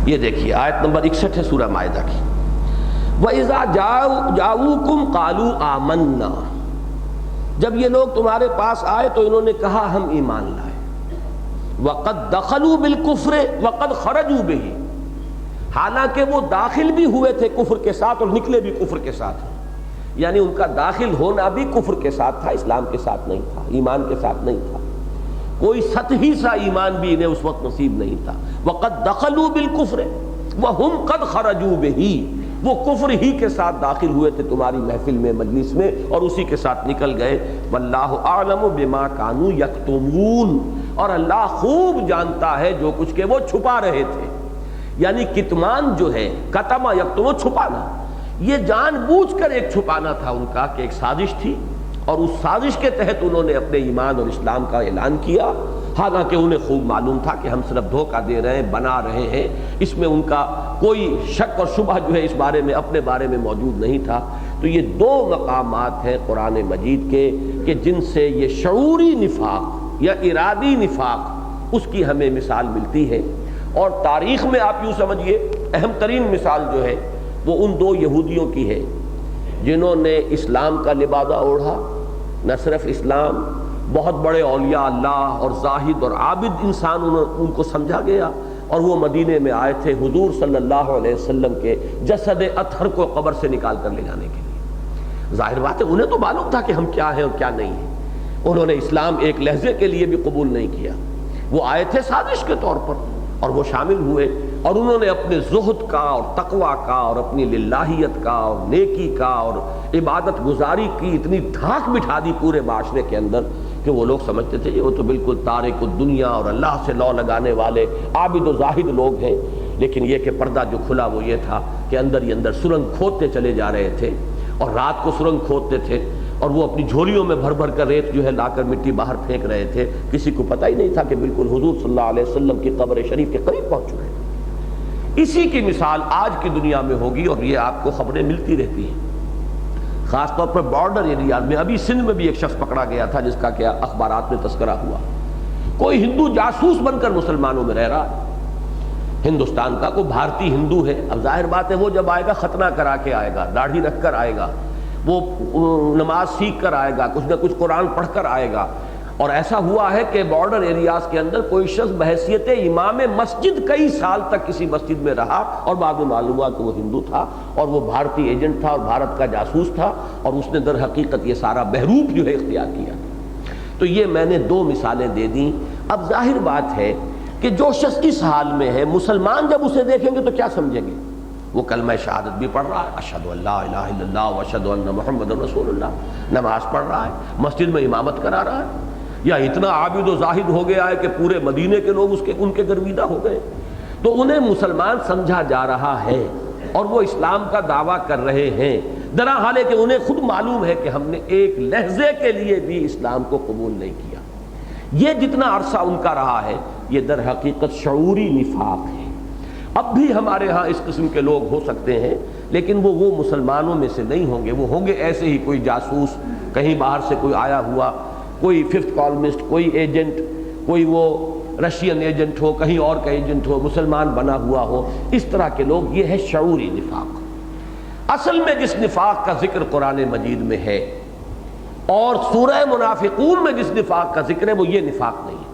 یہ دیکھیے آیت نمبر 61 ہے سورہ مائدہ کی. وَإِذَا جَاءُوكُمْ قَالُوا آمَنَّا، جب یہ لوگ تمہارے پاس آئے تو انہوں نے کہا ہم ایمان لائے. وَقَدْ دَخَلُوا بِالْكُفْرِ وَقَدْ خَرَجُوا بِهِ، حالانکہ وہ داخل بھی ہوئے تھے کفر کے ساتھ اور نکلے بھی کفر کے ساتھ. یعنی ان کا داخل ہونا بھی کفر کے ساتھ تھا، اسلام کے ساتھ نہیں تھا، ایمان کے ساتھ نہیں تھا. کوئی سطحی سا ایمان بھی انہیں اس وقت نصیب نہیں تھا. وَقَدْ دَخَلُوا بِالْكُفْرِ وَهُمْ قَدْ خَرَجُوا بِهِ، وہ کفر ہی کے ساتھ داخل ہوئے تھے تمہاری محفل میں، مجلس میں، اور اسی کے ساتھ نکل گئے. واللہ اعلم بما كانوا یکتمون، اور اللہ خوب جانتا ہے جو کچھ کہ وہ چھپا رہے تھے. یعنی کتمان جو ہے، کتما یکتم، چھپانا، یہ جان بوجھ کر ایک چھپانا تھا ان کا کہ ایک سازش تھی، اور اس سازش کے تحت انہوں نے اپنے ایمان اور اسلام کا اعلان کیا. حالانکہ انہیں خوب معلوم تھا کہ ہم صرف دھوکہ دے رہے ہیں، بنا رہے ہیں، اس میں ان کا کوئی شک اور شبہ جو ہے اس بارے میں اپنے بارے میں موجود نہیں تھا. تو یہ دو مقامات ہیں قرآن مجید کے کہ جن سے یہ شعوری نفاق یا ارادی نفاق اس کی ہمیں مثال ملتی ہے. اور تاریخ میں آپ یوں سمجھیے اہم ترین مثال جو ہے وہ ان دو یہودیوں کی ہے جنہوں نے اسلام کا لبادہ اوڑھا. نہ صرف اسلام، بہت بڑے اولیاء اللہ اور زاہد اور عابد انسان ان کو سمجھا گیا، اور وہ مدینے میں آئے تھے حضور صلی اللہ علیہ وسلم کے جسد اطہر کو قبر سے نکال کر لے جانے کے لیے. ظاہر بات ہے انہیں تو معلوم تھا کہ ہم کیا ہیں اور کیا نہیں ہیں. انہوں نے اسلام ایک لہجے کے لیے بھی قبول نہیں کیا. وہ آئے تھے سازش کے طور پر اور وہ شامل ہوئے، اور انہوں نے اپنے زہد کا اور تقویٰ کا اور اپنی للہیت کا اور نیکی کا اور عبادت گزاری کی اتنی دھاک بٹھا دی پورے معاشرے کے اندر کہ وہ لوگ سمجھتے تھے کہ وہ تو بالکل تارک الدنیا اور اللہ سے لو لگانے والے عابد و زاہد لوگ ہیں. لیکن یہ کہ پردہ جو کھلا وہ یہ تھا کہ اندر ہی اندر سرنگ کھودتے چلے جا رہے تھے، اور رات کو سرنگ کھودتے تھے اور وہ اپنی جھولیوں میں بھر بھر کر ریت جو ہے لا کر مٹی باہر پھینک رہے تھے. کسی کو پتہ ہی نہیں تھا کہ بالکل حضور صلی اللہ علیہ وسلم کی قبر شریف کے قریب پہنچ چکے. اسی کی مثال آج کی دنیا میں ہوگی، اور یہ آپ کو خبریں ملتی رہتی ہیں. خاص طور پر بارڈر ایریاز میں ابھی سندھ میں بھی ایک شخص پکڑا گیا تھا جس کا کیا اخبارات میں تذکرہ ہوا. کوئی ہندو جاسوس بن کر مسلمانوں میں رہ رہا ہے، ہندوستان کا کوئی بھارتی ہندو ہے. اب ظاہر بات ہے وہ جب آئے گا ختنہ کرا کے آئے گا، داڑھی رکھ کر آئے گا، وہ نماز سیکھ کر آئے گا، کچھ نہ کچھ قرآن پڑھ کر آئے گا. اور ایسا ہوا ہے کہ بارڈر ایریاز کے اندر کوئی شخص بحیثیت امام مسجد کئی سال تک کسی مسجد میں رہا، اور بعد میں معلوم ہوا کہ وہ ہندو تھا اور وہ بھارتی ایجنٹ تھا اور بھارت کا جاسوس تھا، اور اس نے در حقیقت یہ سارا بہروپ جو ہے اختیار کیا. تو یہ میں نے دو مثالیں دے دیں. اب ظاہر بات ہے کہ جو شخص اس حال میں ہے، مسلمان جب اسے دیکھیں گے تو کیا سمجھیں گے؟ وہ کلمہ شہادت بھی پڑھ رہا ہے، اشہد ان لا الہ الا اللہ واشہد ان محمد رسول اللہ، نماز پڑھ رہا ہے، مسجد میں امامت کرا رہا ہے، یا اتنا عابد و زاہد ہو گیا ہے کہ پورے مدینے کے لوگ ان کے گرویدہ ہو گئے. تو انہیں مسلمان سمجھا جا رہا ہے اور وہ اسلام کا دعویٰ کر رہے ہیں، درحال ہے کہ انہیں خود معلوم ہے کہ ہم نے ایک لحظے کے لیے بھی اسلام کو قبول نہیں کیا. یہ جتنا عرصہ ان کا رہا ہے یہ در حقیقت شعوری نفاق ہے. اب بھی ہمارے ہاں اس قسم کے لوگ ہو سکتے ہیں، لیکن وہ مسلمانوں میں سے نہیں ہوں گے. وہ ہوں گے ایسے ہی کوئی جاسوس، کہیں باہر سے کوئی آیا ہوا، کوئی ففتھ کالمسٹ، کوئی ایجنٹ، کوئی وہ رشین ایجنٹ ہو، کہیں اور کا ایجنٹ ہو، مسلمان بنا ہوا ہو. اس طرح کے لوگ، یہ ہے شعوری نفاق. اصل میں جس نفاق کا ذکر قرآن مجید میں ہے اور سورہ منافقون میں جس نفاق کا ذکر ہے وہ یہ نفاق نہیں ہے.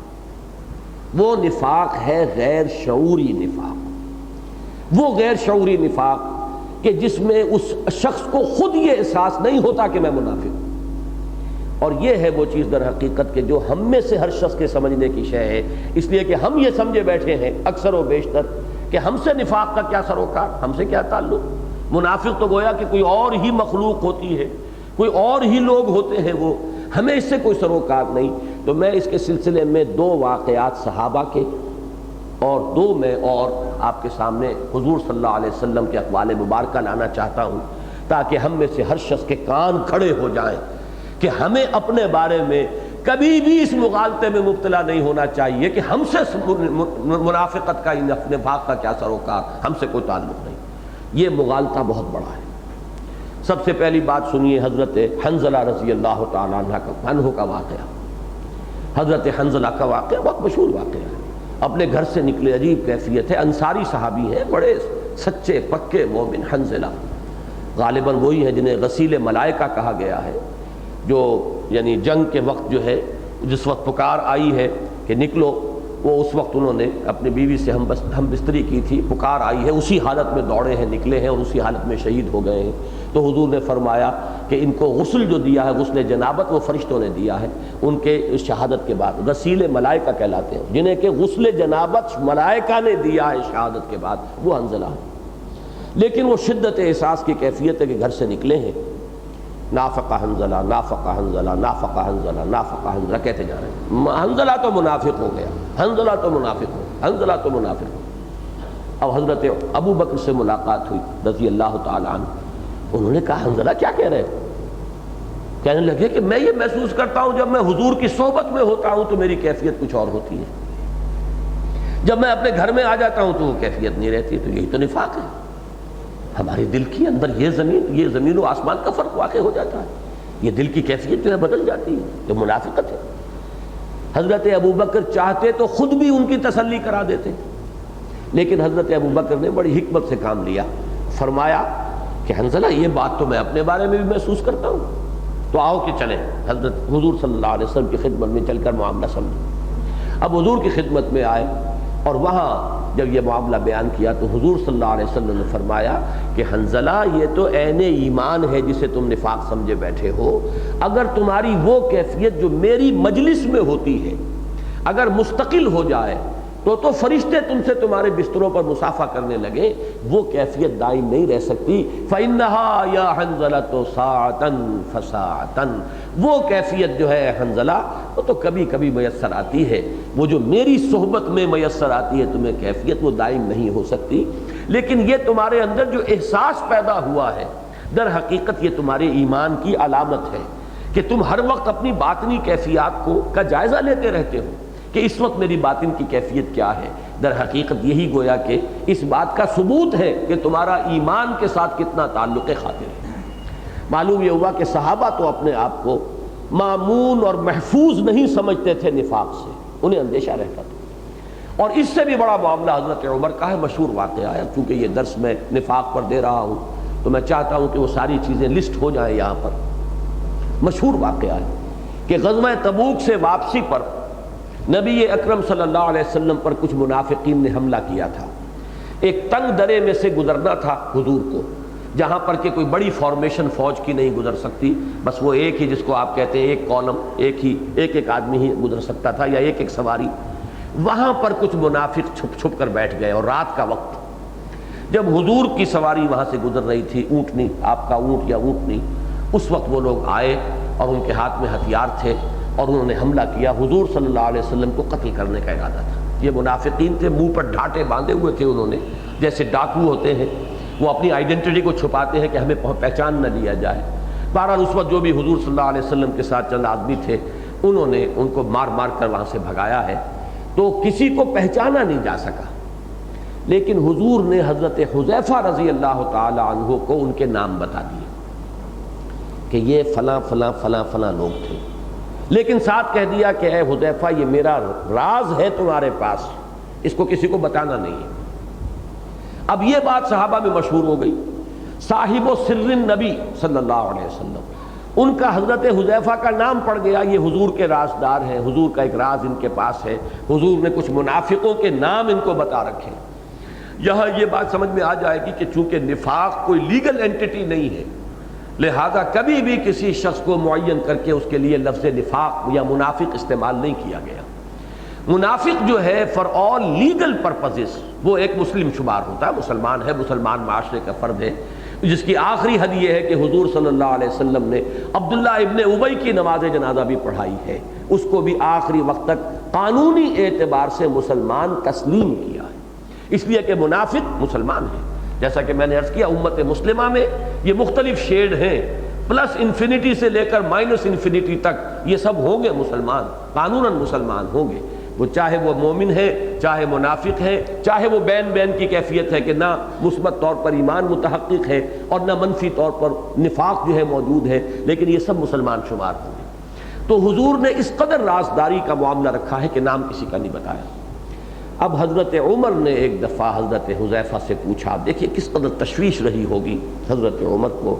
وہ نفاق ہے غیر شعوری نفاق. وہ غیر شعوری نفاق کہ جس میں اس شخص کو خود یہ احساس نہیں ہوتا کہ میں منافق ہوں. اور یہ ہے وہ چیز در حقیقت کہ جو ہم میں سے ہر شخص کے سمجھنے کی شے ہے. اس لیے کہ ہم یہ سمجھے بیٹھے ہیں اکثر و بیشتر کہ ہم سے نفاق کا کیا سروکار، ہم سے کیا تعلق. منافق تو گویا کہ کوئی اور ہی مخلوق ہوتی ہے، کوئی اور ہی لوگ ہوتے ہیں، وہ ہمیں اس سے کوئی سروکار نہیں. تو میں اس کے سلسلے میں دو واقعات صحابہ کے اور دو میں اور آپ کے سامنے حضور صلی اللہ علیہ وسلم کے اقوال مبارکہ لانا چاہتا ہوں، تاکہ ہم میں سے ہر شخص کے کان کھڑے ہو جائیں کہ ہمیں اپنے بارے میں کبھی بھی اس مغالطے میں مبتلا نہیں ہونا چاہیے کہ ہم سے منافقت کا، نفاق کا کیا سروکار، ہم سے کوئی تعلق نہیں. یہ مغالطہ بہت بڑا ہے. سب سے پہلی بات سنیے حضرت حنظلہ رضی اللہ تعالیٰ عنہ کا واقعہ. حضرت حنظلہ کا واقعہ بہت مشہور واقعہ ہے. اپنے گھر سے نکلے، عجیب کیفیت ہے، انصاری صحابی ہیں، بڑے سچے پکے مومن. حنظلہ غالباً وہی ہیں جنہیں غسیل ملائکہ کہا گیا ہے، جو یعنی جنگ کے وقت جو ہے جس وقت پکار آئی ہے کہ نکلو، وہ اس وقت انہوں نے اپنی بیوی سے ہم بستری کی تھی، پکار آئی ہے، اسی حالت میں دوڑے ہیں، نکلے ہیں اور اسی حالت میں شہید ہو گئے ہیں. تو حضور نے فرمایا کہ ان کو غسل جو دیا ہے، غسل جنابت، وہ فرشتوں نے دیا ہے ان کے شہادت کے بعد. غسیل ملائکہ کہلاتے ہیں جنہیں کہ غسل جنابت ملائکہ نے دیا ہے شہادت کے بعد، وہ حنظلہ ہے. لیکن وہ شدت احساس کی کیفیت ہے کہ گھر سے نکلے ہیں، نافق حنظلہ، نافق حنظلہ، نافق حنظلہ، نافق حنظلہ کہتے جا رہے ہیں. حنظلہ تو منافق ہو گیا، حنظلہ تو منافق ہو، حنظلہ تو منافق ہو. اب حضرت ابو بکر سے ملاقات ہوئی رضی اللہ تعالیٰ عنہ. انہوں نے کہا حنظلہ کیا کہہ رہے ہو؟ کہنے لگے کہ میں یہ محسوس کرتا ہوں جب میں حضور کی صحبت میں ہوتا ہوں تو میری کیفیت کچھ اور ہوتی ہے، جب میں اپنے گھر میں آ جاتا ہوں تو وہ کیفیت نہیں رہتی. تو یہی تو نفاق ہے. ہمارے دل کے اندر یہ زمین و آسمان کا فرق واقع ہو جاتا ہے. یہ دل کی کیفیت جو ہے بدل جاتی ہے. یہ منافقت ہے. حضرت ابوبکر چاہتے تو خود بھی ان کی تسلی کرا دیتے، لیکن حضرت ابوبکر نے بڑی حکمت سے کام لیا. فرمایا کہ حنظلہ یہ بات تو میں اپنے بارے میں بھی محسوس کرتا ہوں، تو آؤ کہ چلیں حضرت حضور صلی اللہ علیہ وسلم کی خدمت میں چل کر معاملہ سمجھیں. اب حضور کی خدمت میں آئے اور وہاں جب یہ معاملہ بیان کیا تو حضور صلی اللہ علیہ وسلم نے فرمایا کہ حنظلہ یہ تو عین ایمان ہے جسے تم نفاق سمجھے بیٹھے ہو، اگر تمہاری وہ کیفیت جو میری مجلس میں ہوتی ہے اگر مستقل ہو جائے تو فرشتے تم سے تمہارے بستروں پر مصافحہ کرنے لگے، وہ کیفیت دائم نہیں رہ سکتی۔ فَإِنَّهَا يَا حَنْظَلَةُ سَاعَةً فَسَاعَةً، وہ کیفیت جو ہے حنظلہ وہ تو کبھی کبھی میسر آتی ہے، وہ جو میری صحبت میں میسر آتی ہے تمہیں کیفیت، وہ دائم نہیں ہو سکتی۔ لیکن یہ تمہارے اندر جو احساس پیدا ہوا ہے در حقیقت یہ تمہارے ایمان کی علامت ہے کہ تم ہر وقت اپنی باطنی کیفیات کا جائزہ لیتے رہتے ہو کہ اس وقت میری باطن کی کیفیت کیا ہے۔ در حقیقت یہی گویا کہ اس بات کا ثبوت ہے کہ تمہارا ایمان کے ساتھ کتنا تعلق خاطر ہے۔ معلوم یہ ہوا کہ صحابہ تو اپنے آپ کو مامون اور محفوظ نہیں سمجھتے تھے نفاق سے، انہیں اندیشہ رہتا تھا۔ اور اس سے بھی بڑا معاملہ حضرت عمر کا ہے، مشہور واقعہ ہے۔ چونکہ یہ درس میں نفاق پر دے رہا ہوں تو میں چاہتا ہوں کہ وہ ساری چیزیں لسٹ ہو جائیں یہاں پر۔ مشہور واقعہ ہے کہ غزوہ تبوک سے واپسی پر نبی اکرم صلی اللہ علیہ وسلم پر کچھ منافقین نے حملہ کیا تھا۔ ایک تنگ درے میں سے گزرنا تھا حضور کو، جہاں پر کہ کوئی بڑی فارمیشن فوج کی نہیں گزر سکتی، بس وہ ایک ہی جس کو آپ کہتے ہیں ایک کالم، ایک آدمی ہی گزر سکتا تھا یا ایک سواری۔ وہاں پر کچھ منافق چھپ چھپ کر بیٹھ گئے، اور رات کا وقت جب حضور کی سواری وہاں سے گزر رہی تھی، اونٹنی، آپ کا اونٹ یا اونٹنی، اس وقت وہ لوگ آئے اور ان کے ہاتھ میں ہتھیار تھے اور انہوں نے حملہ کیا۔ حضور صلی اللہ علیہ وسلم کو قتل کرنے کا ارادہ تھا۔ یہ منافقین تھے، منہ پر ڈھانٹے باندھے ہوئے تھے، انہوں نے جیسے ڈاکو ہوتے ہیں وہ اپنی آئیڈینٹی کو چھپاتے ہیں کہ ہمیں پہچان نہ لیا جائے۔ بہرحال اس وقت جو بھی حضور صلی اللہ علیہ وسلم کے ساتھ چند آدمی تھے انہوں نے ان کو مار مار کر وہاں سے بھگایا ہے، تو کسی کو پہچانا نہیں جا سکا۔ لیکن حضور نے حضرت حذیفہ رضی اللہ تعالی عنہ کو ان کے نام بتا دیے کہ یہ فلاں فلاں فلاں فلاں لوگ تھے، لیکن ساتھ کہہ دیا کہ اے حذیفہ یہ میرا راز ہے تمہارے پاس، اس کو کسی کو بتانا نہیں ہے۔ اب یہ بات صحابہ میں مشہور ہو گئی، صاحب و سر النبی صلی اللہ علیہ وسلم، ان کا حضرت حذیفہ کا نام پڑ گیا، یہ حضور کے رازدار ہیں، حضور کا ایک راز ان کے پاس ہے، حضور نے کچھ منافقوں کے نام ان کو بتا رکھے۔ یہاں یہ بات سمجھ میں آ جائے گی کہ چونکہ نفاق کوئی لیگل اینٹی نہیں ہے، لہذا کبھی بھی کسی شخص کو معین کر کے اس کے لیے لفظ نفاق یا منافق استعمال نہیں کیا گیا۔ منافق جو ہے فار آل لیگل پرپزز وہ ایک مسلم شمار ہوتا ہے، مسلمان ہے، مسلمان معاشرے کا فرد ہے، جس کی آخری حد یہ ہے کہ حضور صلی اللہ علیہ وسلم نے عبداللہ ابن ابی کی نماز جنازہ بھی پڑھائی ہے، اس کو بھی آخری وقت تک قانونی اعتبار سے مسلمان تسلیم کیا ہے، اس لیے کہ منافق مسلمان ہے۔ جیسا کہ میں نے عرض کیا امت مسلمہ میں یہ مختلف شیڈ ہیں، پلس انفینٹی سے لے کر مائنس انفینٹی تک یہ سب ہوں گے مسلمان، قانوناً مسلمان ہوں گے، وہ چاہے وہ مومن ہے، چاہے منافق ہے، چاہے وہ بین بین کی کیفیت ہے کہ نہ مثبت طور پر ایمان متحقق ہے اور نہ منفی طور پر نفاق جو ہے موجود ہے، لیکن یہ سب مسلمان شمار ہوں گے۔ تو حضور نے اس قدر رازداری کا معاملہ رکھا ہے کہ نام کسی کا نہیں بتایا۔ اب حضرت عمر نے ایک دفعہ حضرت حذیفہ سے پوچھا، دیکھیے کس قدر تشویش رہی ہوگی حضرت عمر کو،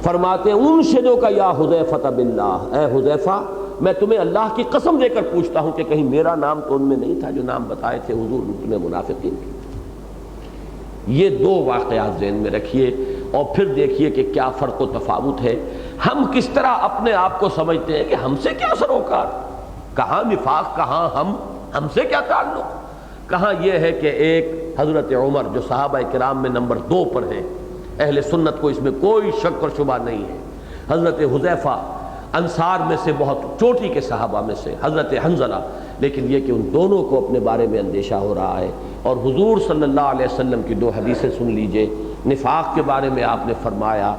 فرماتے انشدک یا حذیفہ باللہ، اے حذیفہ میں تمہیں اللہ کی قسم دے کر پوچھتا ہوں کہ کہیں میرا نام تو ان میں نہیں تھا جو نام بتائے تھے حضور نے تمہیں منافقین کی۔ یہ دو واقعات ذہن میں رکھیے اور پھر دیکھیے کہ کیا فرق و تفاوت ہے، ہم کس طرح اپنے آپ کو سمجھتے ہیں کہ ہم سے کیا سروکار، کہاں نفاق، کہاں ہم سے کیا تعلق، کہاں یہ ہے کہ ایک حضرت عمر جو صحابہ کرام میں نمبر 2 پر ہے، اہل سنت کو اس میں کوئی شک اور شبہ نہیں ہے، حضرت حذیفہ انصار میں سے بہت چوٹی کے صحابہ میں سے، حضرت حنظلہ، لیکن یہ کہ ان دونوں کو اپنے بارے میں اندیشہ ہو رہا ہے۔ اور حضور صلی اللہ علیہ وسلم کی 2 حدیثیں سن لیجئے، نفاق کے بارے میں آپ نے فرمایا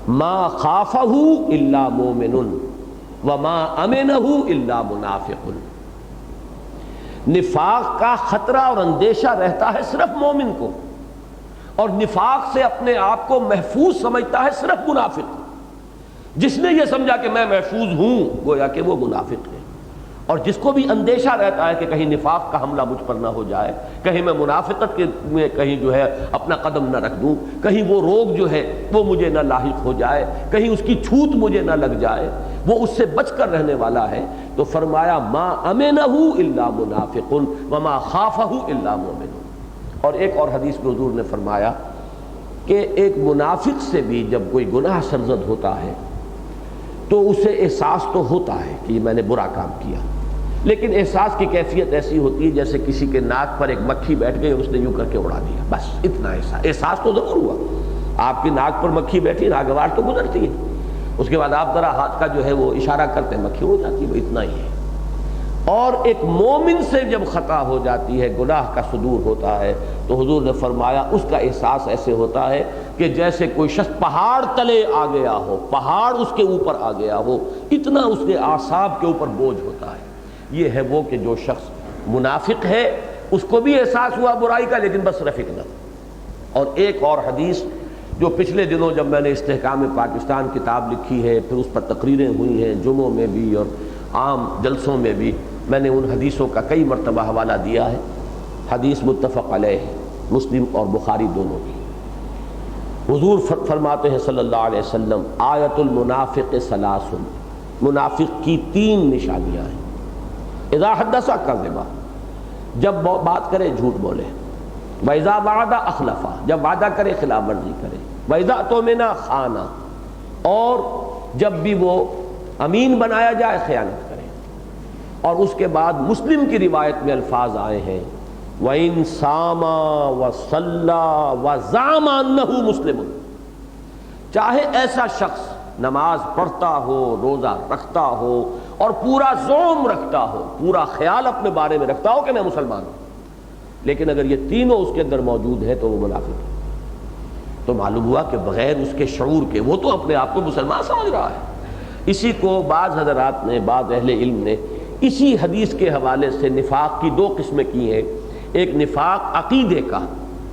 ما خافہ الا مومن وما امنہ الا منافق، نفاق کا خطرہ اور اندیشہ رہتا ہے صرف مومن کو، اور نفاق سے اپنے آپ کو محفوظ سمجھتا ہے صرف منافق۔ جس نے یہ سمجھا کہ میں محفوظ ہوں گویا کہ وہ منافق ہے، اور جس کو بھی اندیشہ رہتا ہے کہ کہیں نفاق کا حملہ مجھ پر نہ ہو جائے، کہیں میں منافقت میں کہیں جو ہے اپنا قدم نہ رکھ دوں، کہیں وہ روگ جو ہے وہ مجھے نہ لاحق ہو جائے، کہیں اس کی چھوت مجھے نہ لگ جائے، وہ اس سے بچ کر رہنے والا ہے، تو فرمایا ما امنہ الا منافق وما خافہ الا مومن۔ اور ایک اور حدیث میں حضور نے فرمایا کہ ایک منافق سے بھی جب کوئی گناہ سرزد ہوتا ہے تو اسے احساس تو ہوتا ہے کہ یہ میں نے برا کام کیا، لیکن احساس کی کیفیت ایسی ہوتی ہے جیسے کسی کے ناک پر ایک مکھی بیٹھ گئی اور اس نے یوں کر کے اڑا دیا، بس اتنا احساس تو ضرور ہوا۔ آپ کی ناک پر مکھی بیٹھی، ناگوار تو گزرتی ہے، اس کے بعد آپ ذرا ہاتھ کا جو ہے وہ اشارہ کرتے ہیں، مکھی اڑ جاتی ہے، اتنا ہی ہے۔ اور ایک مومن سے جب خطا ہو جاتی ہے، گناہ کا صدور ہوتا ہے، تو حضور نے فرمایا اس کا احساس ایسے ہوتا ہے کہ جیسے کوئی شخص پہاڑ تلے آ گیا ہو، پہاڑ اس کے اوپر آ گیا ہو، اتنا اس کے اعصاب کے اوپر بوجھ ہوتا ہے۔ یہ ہے وہ کہ جو شخص منافق ہے، اس کو بھی احساس ہوا برائی کا، لیکن بس رفیق نہ۔ اور ایک اور حدیث جو پچھلے دنوں جب میں نے استحکام پاکستان کتاب لکھی ہے، پھر اس پر تقریریں ہوئی ہیں جمعوں میں بھی اور عام جلسوں میں بھی، میں نے ان حدیثوں کا کئی مرتبہ حوالہ دیا ہے۔ حدیث متفق علیہ، مسلم اور بخاری دونوں کی۔ حضور فرماتے ہیں صلی اللہ علیہ وسلم، آیت المنافق ثلاث، منافق کی 3 نشانیاں ہیں۔ اذا حدث کذب، جب بات کرے جھوٹ بولے، وَإِذَا وَعَدَ أَخْلَفَ، جب وعدہ کرے خلاف ورزی کرے، وَإِذَا اؤْتُمِنَ خَانَ، اور جب بھی وہ امین بنایا جائے خیانت کرے۔ اور اس کے بعد مسلم کی روایت میں الفاظ آئے ہیں وَإِن صَامَ وَصَلَّى وَزَعَمَ أَنَّهُ مُسْلِمٌ، چاہے ایسا شخص نماز پڑھتا ہو، روزہ رکھتا ہو اور پورا زوم رکھتا ہو، پورا خیال اپنے بارے میں رکھتا ہو کہ میں مسلمان ہوں، لیکن اگر یہ تینوں اس کے اندر موجود ہے تو وہ منافق ہے۔ تو معلوم ہوا کہ بغیر اس کے شعور کے وہ تو اپنے آپ کو مسلمان سمجھ رہا ہے۔ اسی کو بعض حضرات نے، بعض اہل علم نے اسی حدیث کے حوالے سے نفاق کی 2 قسمیں کی ہیں، ایک نفاق عقیدے کا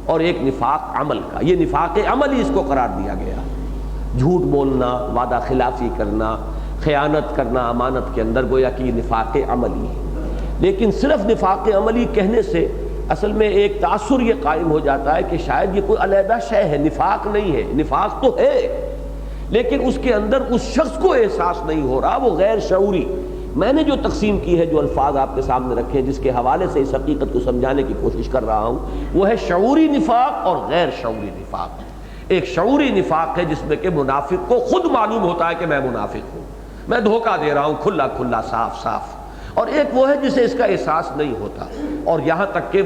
اور ایک نفاق عمل کا۔ یہ نفاق عملی اس کو قرار دیا گیا، جھوٹ بولنا، وعدہ خلافی کرنا، خیانت کرنا امانت کے اندر، گویا کہ یہ نفاق عملی ہے۔ لیکن صرف نفاق عملی کہنے سے اصل میں ایک تاثر یہ قائم ہو جاتا ہے کہ شاید یہ کوئی علیحدہ شے ہے، نفاق نہیں ہے۔ نفاق تو ہے، لیکن اس کے اندر اس شخص کو احساس نہیں ہو رہا، وہ غیر شعوری۔ میں نے جو تقسیم کی ہے، جو الفاظ آپ کے سامنے رکھے ہیں، جس کے حوالے سے اس حقیقت کو سمجھانے کی کوشش کر رہا ہوں، وہ ہے شعوری نفاق اور غیر شعوری نفاق۔ ایک شعوری نفاق ہے جس میں کہ منافق کو خود معلوم ہوتا ہے کہ میں منافق ہوں، میں دھوکہ دے رہا ہوں کھلا کھلا صاف صاف، اور ایک وہ ہے جسے اس کا احساس نہیں ہوتا۔ اور یہاں تک کہ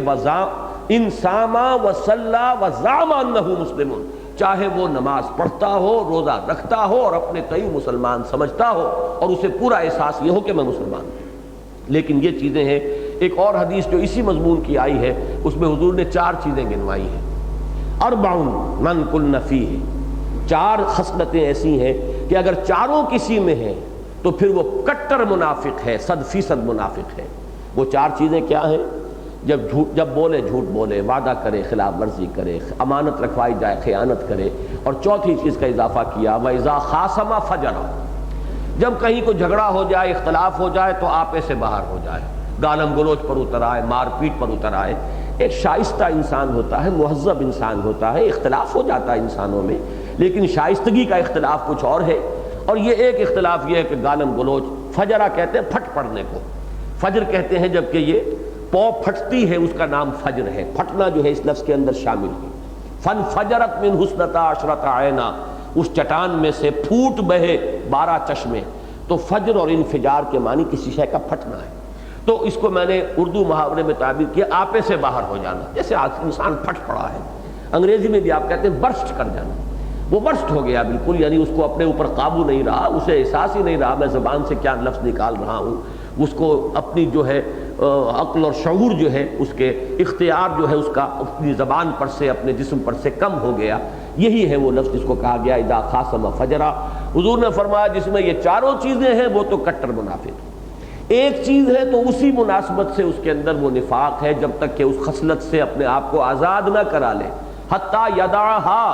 ان صام وصلی وزعم انہ مسلم، چاہے وہ نماز پڑھتا ہو، روزہ رکھتا ہو اور اپنے تئیں مسلمان سمجھتا ہو، اور اسے پورا احساس یہ ہو کہ میں مسلمان ہوں، لیکن یہ چیزیں ہیں۔ ایک اور حدیث جو اسی مضمون کی آئی ہے، اس میں حضور نے 4 چیزیں گنوائی ہیں، 4 من کن فیہ، 4 خصلتیں ایسی ہیں کہ اگر چاروں کسی میں ہیں تو پھر وہ کٹر منافق ہے، 100% منافق ہے۔ وہ 4 چیزیں کیا ہیں؟ جب بولے جھوٹ بولے، وعدہ کرے خلاف ورزی کرے، امانت رکھوائی جائے خیانت کرے، اور چوتھی چیز کا اضافہ کیا وَإِذَا خَاصَمَ فَجَرَ، جب کہیں کو جھگڑا ہو جائے، اختلاف ہو جائے تو آپے سے باہر ہو جائے، گالم گلوچ پر اتر آئے، مار پیٹ پر اتر آئے۔ ایک شائستہ انسان ہوتا ہے، مہذب انسان ہوتا ہے، اختلاف ہو جاتا ہے انسانوں میں، لیکن شائستگی کا اختلاف کچھ اور ہے، اور یہ ایک اختلاف یہ ہے کہ گالم گلوچ، فجرہ کہتے ہیں پھٹ پڑنے کو، فجر کہتے ہیں جبکہ یہ پو پھٹتی ہے، اس کا نام فجر ہے، پھٹنا جو ہے اس لفظ کے اندر شامل ہے۔ فن فجرت من حسنتا عشرۃ عینا، اس چٹان میں سے پھوٹ بہے 12 چشمے، تو فجر اور انفجار کے معنی کسی شے کا پھٹنا ہے۔ تو اس کو میں نے اردو محاورے میں تعبیر کیا آپے سے باہر ہو جانا، جیسے آج انسان پھٹ پڑا ہے، انگریزی میں بھی آپ کہتے ہیں برسٹ کر جانا، وہ برسٹ ہو گیا بالکل، یعنی اس کو اپنے اوپر قابو نہیں رہا، اسے احساس ہی نہیں رہا میں زبان سے کیا لفظ نکال رہا ہوں، اس کو اپنی جو ہے عقل اور شعور جو ہے، اس کے اختیار جو ہے اس کا اپنی زبان پر سے، اپنے جسم پر سے کم ہو گیا۔ یہی ہے وہ لفظ جس کو کہا گیا اذا خاصم فجرا۔ حضور نے فرمایا جس میں یہ 4 چیزیں ہیں وہ تو کٹر منافق۔ ایک چیز ہے تو اسی مناسبت سے اس کے اندر وہ نفاق ہے جب تک کہ اس خصلت سے اپنے آپ کو آزاد نہ کرا لے، حتیٰ یدعھا،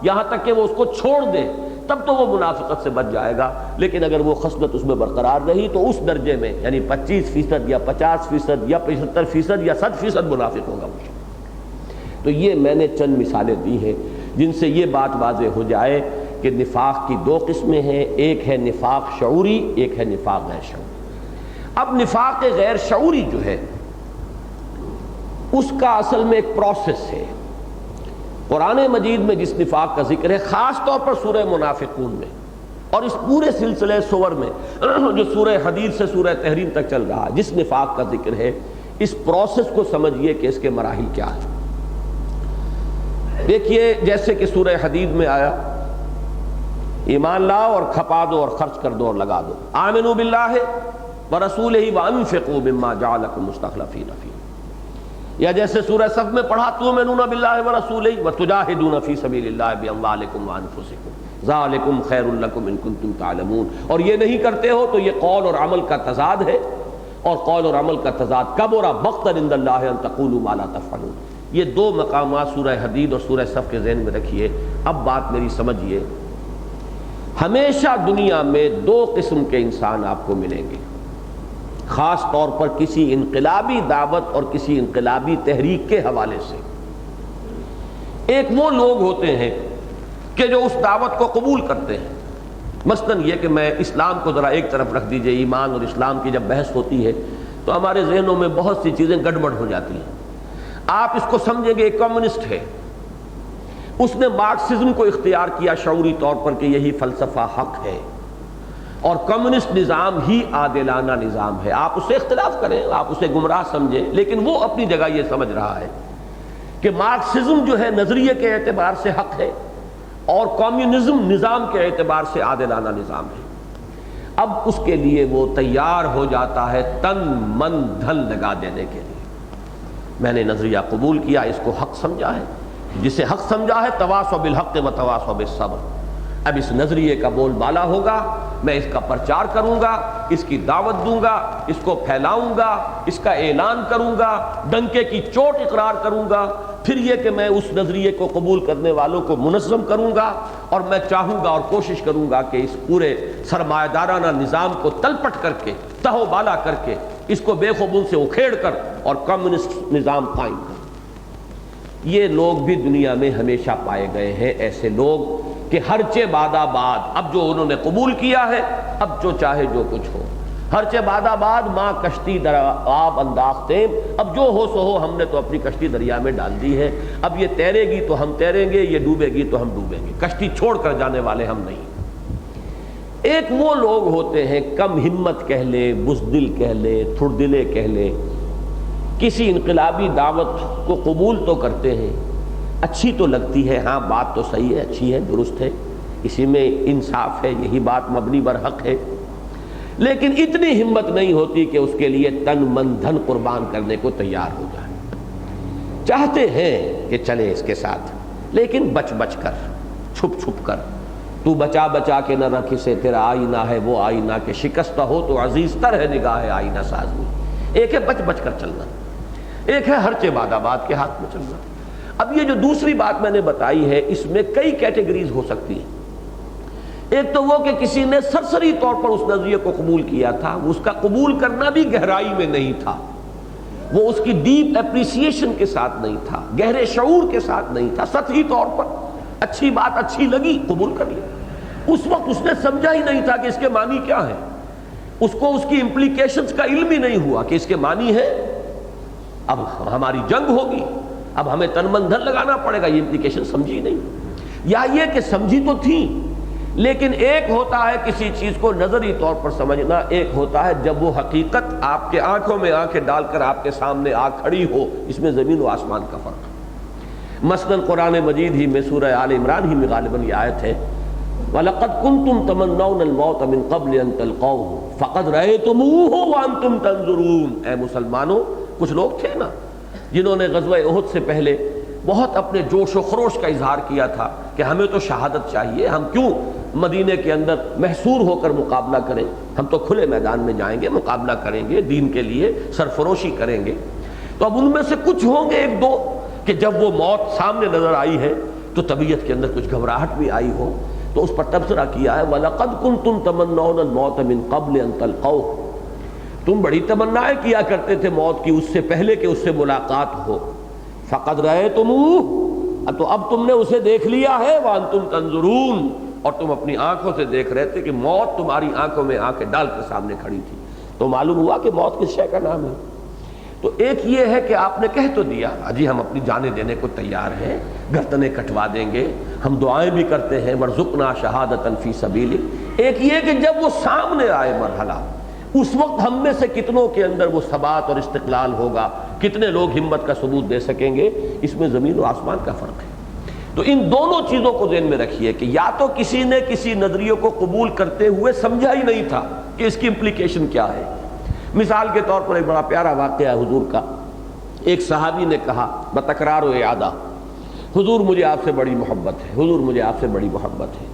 یہاں تک کہ وہ اس کو چھوڑ دے، تب تو وہ منافقت سے بچ جائے گا۔ لیکن اگر وہ خصلت اس میں برقرار رہی تو اس درجے میں، یعنی 25% یا 50% یا 75% یا 100% منافق ہوگا۔ تو یہ میں نے چند مثالیں دی ہیں جن سے یہ بات واضح ہو جائے کہ نفاق کی دو قسمیں ہیں، ایک ہے نفاق شعوری، ایک ہے نفاق غیر شعوری۔ اب نفاق غیر شعوری جو ہے اس کا اصل میں ایک پروسیس ہے۔ قرآن مجید میں جس نفاق کا ذکر ہے، خاص طور پر سورہ منافقون میں اور اس پورے سلسلے سور میں جو سورہ حدید سے سورہ تحریم تک چل رہا ہے، جس نفاق کا ذکر ہے، اس پروسیس کو سمجھیے کہ اس کے مراحل کیا ہیں۔ دیکھیے جیسے کہ سورہ حدید میں آیا، ایمان لاؤ اور کھپا دو اور خرچ کر دو اور لگا دو، آمنوا باللہ ورسولہ وانفقوا مما جعلکم مستخلفین فیہ، یا جیسے سورہ صف میں پڑھا تؤمنون باللہ ورسولہ وتجاہدون فی سبیل اللہ باموالکم وانفسکم ذالکم خیر لکم ان کنتم تعلمون، اور یہ نہیں کرتے ہو تو یہ قول اور عمل کا تضاد ہے، اور قول اور عمل کا تضاد کبر مقتا عند اللہ ان تقولوا ما لا تفعلون۔ یہ دو مقامات سورہ حدید اور سورہ صف کے ذہن میں رکھیے۔ اب بات میری سمجھیے، ہمیشہ دنیا میں دو قسم کے انسان آپ کو ملیں گے، خاص طور پر کسی انقلابی دعوت اور کسی انقلابی تحریک کے حوالے سے۔ ایک وہ لوگ ہوتے ہیں کہ جو اس دعوت کو قبول کرتے ہیں، مثلاً یہ کہ میں اسلام کو ذرا ایک طرف رکھ دیجئے، ایمان اور اسلام کی جب بحث ہوتی ہے تو ہمارے ذہنوں میں بہت سی چیزیں گڑبڑ ہو جاتی ہیں۔ آپ اس کو سمجھیں گے ایک کمیونسٹ ہے، اس نے مارکسزم کو اختیار کیا شعوری طور پر کہ یہی فلسفہ حق ہے اور کمیونسٹ نظام ہی عادلانہ نظام ہے۔ آپ اس سے اختلاف کریں، آپ اسے گمراہ سمجھیں، لیکن وہ اپنی جگہ یہ سمجھ رہا ہے کہ مارکسزم جو ہے نظریے کے اعتبار سے حق ہے اور کمیونزم نظام کے اعتبار سے عادلانہ نظام ہے۔ اب اس کے لیے وہ تیار ہو جاتا ہے تن من دھن لگا دینے کے لیے۔ میں نے نظریہ قبول کیا، اس کو حق سمجھا ہے، جسے حق سمجھا ہے تواصوا بالحق و تواصوا بالصبر۔ اب اس نظریے کا بول بالا ہوگا، میں اس کا پرچار کروں گا، اس کی دعوت دوں گا، اس کو پھیلاؤں گا، اس کا اعلان کروں گا، ڈنکے کی چوٹ اقرار کروں گا، پھر یہ کہ میں اس نظریے کو قبول کرنے والوں کو منظم کروں گا، اور میں چاہوں گا اور کوشش کروں گا کہ اس پورے سرمایہ دارانہ نظام کو تلپٹ کر کے، تہو بالا کر کے، اس کو بے خبول سے اکھیڑ کر اور کمیونسٹ نظام قائم کر۔ یہ لوگ بھی دنیا میں ہمیشہ پائے گئے ہیں، ایسے لوگ کہ ہرچے بعد آباد، اب جو انہوں نے قبول کیا ہے، اب جو چاہے جو کچھ ہو، ہرچے بعد آباد ماں کشتی در آب انداختیں، اب جو ہو سو ہو، ہم نے تو اپنی کشتی دریا میں ڈال دی ہے، اب یہ تیرے گی تو ہم تیریں گے، یہ ڈوبے گی تو ہم ڈوبیں گے، کشتی چھوڑ کر جانے والے ہم نہیں۔ ایک وہ لوگ ہوتے ہیں، کم ہمت کہہ لیں، بزدل کہہ لیں، تھڑ دلے کہہ لیں، کسی انقلابی دعوت کو قبول تو کرتے ہیں، اچھی تو لگتی ہے، ہاں بات تو صحیح ہے، اچھی ہے، درست ہے، اسی میں انصاف ہے، یہی بات مبنی بر حق ہے، لیکن اتنی ہمت نہیں ہوتی کہ اس کے لیے تن من دھن قربان کرنے کو تیار ہو جائے۔ چاہتے ہیں کہ چلے اس کے ساتھ، لیکن بچ بچ کر، چھپ چھپ کر۔ تو بچا بچا کے نہ رکھ اسے، تیرا آئینہ ہے وہ آئینہ کہ شکستہ ہو تو عزیز تر ہے نگاہ آئینہ ساز میں۔ ایک ہے بچ بچ کر چلنا، ایک ہے ہرچے بعد آباد کے ہاتھ میں چلنا۔ اب یہ جو دوسری بات میں نے بتائی ہے، اس میں کئی کیٹیگریز ہو سکتی ہیں۔ ایک تو وہ کہ کسی نے سرسری طور پر اس نظریے کو قبول کیا تھا، اس کا قبول کرنا بھی گہرائی میں نہیں تھا، وہ اس کی ڈیپ اپریسیشن کے ساتھ نہیں تھا، گہرے شعور کے ساتھ نہیں تھا، سطحی طور پر اچھی بات اچھی لگی، قبول کر لی۔ اس وقت اس نے سمجھا ہی نہیں تھا کہ اس کے معنی کیا ہے، اس کو اس کی امپلیکیشنز کا علم ہی نہیں ہوا کہ اس کے معنی ہے اب ہماری جنگ ہوگی، اب ہمیں تن من دھن لگانا پڑے گا، یہ امپلیکیشن سمجھی نہیں، یا یہ کہ سمجھی تو تھی، لیکن ایک ہوتا ہے کسی چیز کو نظری طور پر سمجھنا، ایک ہوتا ہے جب وہ حقیقت آپ کے آنکھوں میں آنکھیں ڈال کر آپ کے سامنے آ کھڑی ہو، اس میں زمین و آسمان کا فرق ہے۔ مثلا قرآن مجید ہی میں سورہ آل عمران ہی میں غالباً یہ آیت ہے، وَلَقَدْ كُنْتُمْ تَمَنَّوْنَ الْمَوْتَ مِنْ قَبْلِ أَنْ تَلْقَوْهُ فَقَدْ رَأَيْتُمُوهُ وَأَنْتُمْ تَنْظُرُونَ۔ اے مسلمانوں، کچھ لوگ تھے نا جنہوں نے غزوہ احد سے پہلے بہت اپنے جوش و خروش کا اظہار کیا تھا کہ ہمیں تو شہادت چاہیے، ہم کیوں مدینے کے اندر محصور ہو کر مقابلہ کریں، ہم تو کھلے میدان میں جائیں گے، مقابلہ کریں گے، دین کے لیے سرفروشی کریں گے۔ تو اب ان میں سے کچھ ہوں گے ایک دو کہ جب وہ موت سامنے نظر آئی ہے تو طبیعت کے اندر کچھ گھبراہٹ بھی آئی ہو، تو اس پر تبصرہ کیا ہے، وَلَقَدْ كُنْتُمْ تَمَنَّوْنَ الْمَوْتَ مِنْ قَبْلِ أَنْ تَلْقَوْهُ، تم بڑی تمنائیں کیا کرتے تھے موت کی اس سے پہلے کہ اس سے ملاقات ہو، فَقَدْ رَأَيْتُمُوهُ، تو اب تم نے اسے دیکھ لیا ہے، وَأَنْتُمْ تَنْظُرُونَ، اور تم اپنی آنکھوں سے دیکھ رہے تھے کہ موت تمہاری آنکھوں میں آنکھیں ڈال کے سامنے کھڑی تھی، تو معلوم ہوا کہ موت کس شے کا نام ہے۔ تو ایک یہ ہے کہ آپ نے کہہ تو دیا جی ہم اپنی جانیں دینے کو تیار ہیں، گردنیں کٹوا دیں گے، ہم دعائیں بھی کرتے ہیں ورزقنا شہادۃ فی سبیلک۔ ایک یہ کہ جب وہ سامنے آئے مرحلہ، اس وقت ہم میں سے کتنوں کے اندر وہ ثبات اور استقلال ہوگا، کتنے لوگ ہمت کا ثبوت دے سکیں گے، اس میں زمین و آسمان کا فرق ہے۔ تو ان دونوں چیزوں کو ذہن میں رکھیے کہ یا تو کسی نے کسی نظریے کو قبول کرتے ہوئے سمجھا ہی نہیں تھا کہ اس کی امپلیکیشن کیا ہے۔ مثال کے طور پر ایک بڑا پیارا واقعہ ہے حضور کا، ایک صحابی نے کہا بتکرار و اعادہ، حضور مجھے آپ سے بڑی محبت ہے، حضور مجھے آپ سے بڑی محبت ہے۔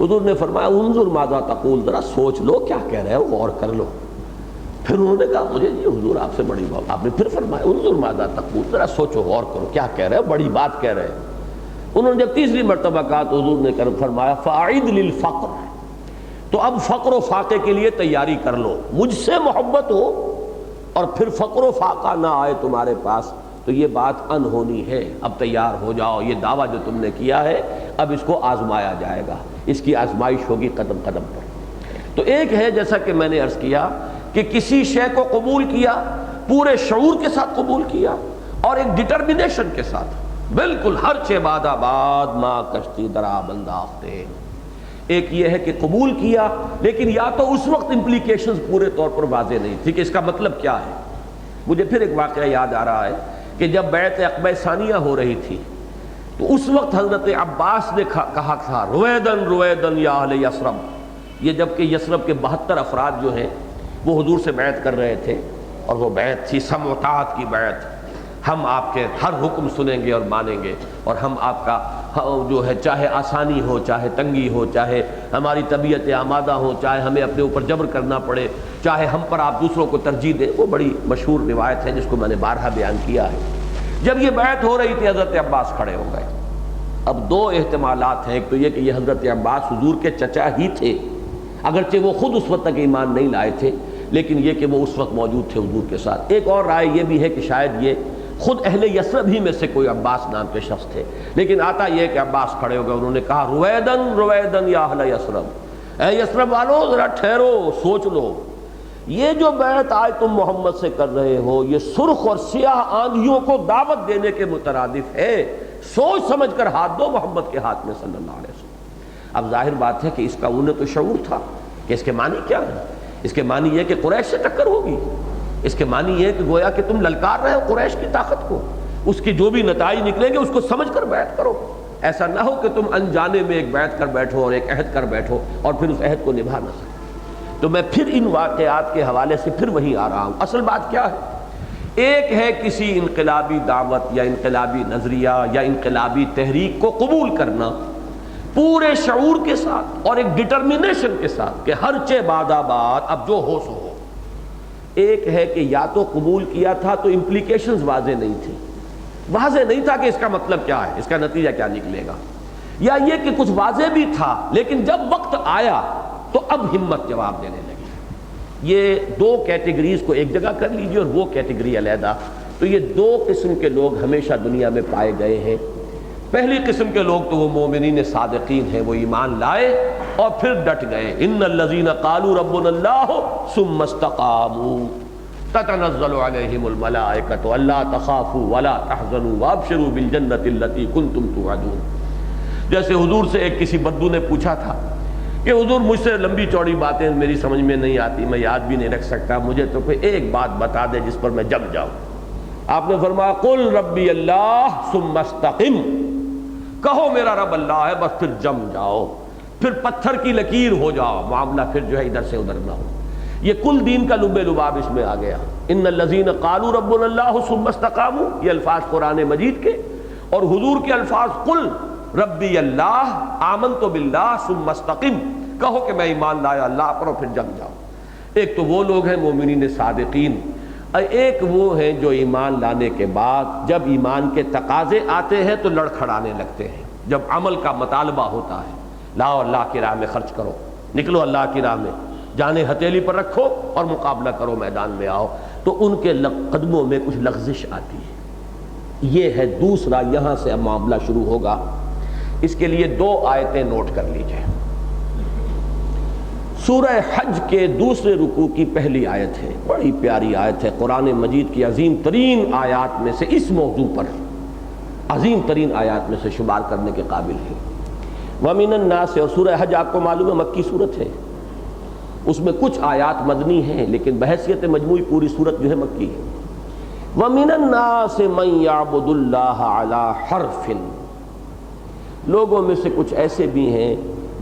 حضور نے فرمایا انظر ماذا تقول، ذرا سوچ لو کیا کہہ رہے ہو، غور کر لو۔ پھر انہوں نے کہا مجھے جی حضور آپ سے بڑی محبت، آپ نے پھر فرمایا انظر ماذا تقول، ذرا سوچو غور کرو کیا کہہ رہے ہو، بڑی بات کہہ رہے ہیں۔ انہوں نے جب تیسری مرتبہ کہا تو حضور نے فرمایا فاعد للفقر، تو اب فقر و فاقے کے لیے تیاری کر لو، مجھ سے محبت ہو اور پھر فقر و فاقہ نہ آئے تمہارے پاس تو یہ بات انہونی ہے، اب تیار ہو جاؤ، یہ دعویٰ جو تم نے کیا ہے اب اس کو آزمایا جائے گا، اس کی آزمائش ہوگی قدم قدم پر۔ تو ایک ہے جیسا کہ میں نے عرض کیا کہ کسی شے کو قبول کیا، پورے شعور کے ساتھ قبول کیا اور ایک ڈٹرمنیشن کے ساتھ، بالکل ہر چے باد آباد ماں کشتی درا بنداختے۔ ایک یہ ہے کہ قبول کیا لیکن یا تو اس وقت امپلیکیشنز پورے طور پر واضح نہیں تھی کہ اس کا مطلب کیا ہے۔ مجھے پھر ایک واقعہ یاد آ رہا ہے کہ جب بیعت عقبہ ثانیہ ہو رہی تھی تو اس وقت حضرت عباس نے کہا تھا رویدن رویدن یا اہل یثرب، یہ جب کہ یثرب کے 72 افراد جو ہیں وہ حضور سے بیعت کر رہے تھے اور وہ بیعت تھی سمع و طاعت کی بیعت، ہم آپ کے ہر حکم سنیں گے اور مانیں گے اور ہم آپ کا جو ہے چاہے آسانی ہو چاہے تنگی ہو، چاہے ہماری طبیعت آمادہ ہو، چاہے ہمیں اپنے اوپر جبر کرنا پڑے، چاہے ہم پر آپ دوسروں کو ترجیح دیں۔ وہ بڑی مشہور روایت ہے جس کو میں نے بارہا بیان کیا ہے۔ جب یہ بیعت ہو رہی تھی حضرت عباس کھڑے ہو گئے۔ اب دو احتمالات ہیں، ایک تو یہ کہ یہ حضرت عباس حضور کے چچا ہی تھے، اگرچہ وہ خود اس وقت تک ایمان نہیں لائے تھے لیکن یہ کہ وہ اس وقت موجود تھے حضور کے ساتھ۔ ایک اور رائے یہ بھی ہے کہ شاید یہ خود اہل یثرب ہی میں سے کوئی عباس نام کے شخص تھے، لیکن آتا یہ کہ عباس کھڑے ہو گئے، انہوں نے کہا رویدن رویدن یا اہل یثرب، اے یثرب والو ذرا ٹھہرو سوچ لو، یہ جو بیعت آج تم محمد سے کر رہے ہو یہ سرخ اور سیاہ آندھیوں کو دعوت دینے کے مترادف ہے، سوچ سمجھ کر ہاتھ دو محمد کے ہاتھ میں صلی اللہ علیہ وسلم۔ اب ظاہر بات ہے کہ اس کا انہیں تو شعور تھا کہ اس کے معنی کیا ہے، اس کے معنی یہ کہ قریش سے ٹکر ہوگی، اس کے معنی یہ کہ گویا کہ تم للکار رہے ہو قریش کی طاقت کو، اس کی جو بھی نتائج نکلیں گے اس کو سمجھ کر بیعت کرو، ایسا نہ ہو کہ تم انجانے میں ایک بیعت کر بیٹھو اور ایک عہد کر بیٹھو اور پھر اس عہد کو نبھا نہ سکو۔ تو میں پھر ان واقعات کے حوالے سے پھر وہی آ رہا ہوں۔ اصل بات کیا ہے، ایک ہے کسی انقلابی دعوت یا انقلابی نظریہ یا انقلابی تحریک کو قبول کرنا پورے شعور کے ساتھ اور ایک ڈٹرمنیشن کے ساتھ کہ ہر چے باد آباد اب جو ہو سو ہو۔ ایک ہے کہ یا تو قبول کیا تھا تو امپلیکیشنز واضح نہیں تھی، واضح نہیں تھا کہ اس کا مطلب کیا ہے، اس کا نتیجہ کیا نکلے گا، یا یہ کہ کچھ واضح بھی تھا لیکن جب وقت آیا تو اب ہمت جواب دینے لگی۔ یہ دو کیٹیگریز کو ایک جگہ کر لیجیے اور وہ کیٹیگری علیحدہ۔ تو یہ دو قسم کے لوگ ہمیشہ دنیا میں پائے گئے ہیں۔ پہلی قسم کے لوگ تو وہ مومنین صادقین ہیں، وہ ایمان لائے اور پھر ڈٹ گئے۔ ان الذین قالوا ربنا اللہ ثم استقاموا تتنزل علیہم الملائکۃ الا تخافوا ولا تحزنوا وابشروا بالجنۃ التي کنتم توعدون۔ جیسے حضور سے ایک کسی بدو نے پوچھا تھا کہ حضور مجھ سے لمبی چوڑی باتیں میری سمجھ میں نہیں آتی، میں یاد بھی نہیں رکھ سکتا، مجھے تو کوئی ایک بات بتا دے جس پر میں جم جاؤں۔ آپ نے فرمایا قل ربی اللہ ثم استقم، کہو میرا رب اللہ ہے بس پھر جم جاؤ، پھر پتھر کی لکیر ہو جاؤ، معاملہ پھر جو ہے ادھر سے ادھر نہ ہو۔ یہ کل دین کا لب لباب اس میں آ گیا۔ ان الذین قالوا ربنا اللہ ثم استقاموا، یہ الفاظ قرآن مجید کے، اور حضور کے الفاظ قل ربی اللہ آمنت باللہ ثم استقم، کہو کہ میں ایمان لایا اللہ پر اور پھر جم جاؤ۔ ایک تو وہ لوگ ہیں مومنین صادقین، ایک وہ ہیں جو ایمان لانے کے بعد جب ایمان کے تقاضے آتے ہیں تو لڑکھڑانے لگتے ہیں، جب عمل کا مطالبہ ہوتا ہے، لاؤ اللہ کی راہ میں خرچ کرو، نکلو اللہ کی راہ میں، جانیں ہتھیلی پر رکھو اور مقابلہ کرو، میدان میں آؤ، تو ان کے قدموں میں کچھ لغزش آتی ہے۔ یہ ہے دوسرا، یہاں سے اب معاملہ شروع ہوگا۔ اس کے لیے دو آیتیں نوٹ کر لیجئے۔ سورہ حج کے دوسرے رکوع کی پہلی آیت ہے، بڑی پیاری آیت ہے، قرآن مجید کی عظیم ترین آیات میں سے، اس موضوع پر عظیم ترین آیات میں سے شمار کرنے کے قابل ہے۔ وَمِنَ النَّاسِ، اور سورہ حج آپ کو معلوم ہے مکی صورت ہے، اس میں کچھ آیات مدنی ہیں لیکن بحیثیت مجموعی پوری صورت جو ہے مکی ہے۔ وَمِنَ النَّاسِ مَن يَعْبُدُ اللَّهَ عَلَى حَرْفٍ، لوگوں میں سے کچھ ایسے بھی ہیں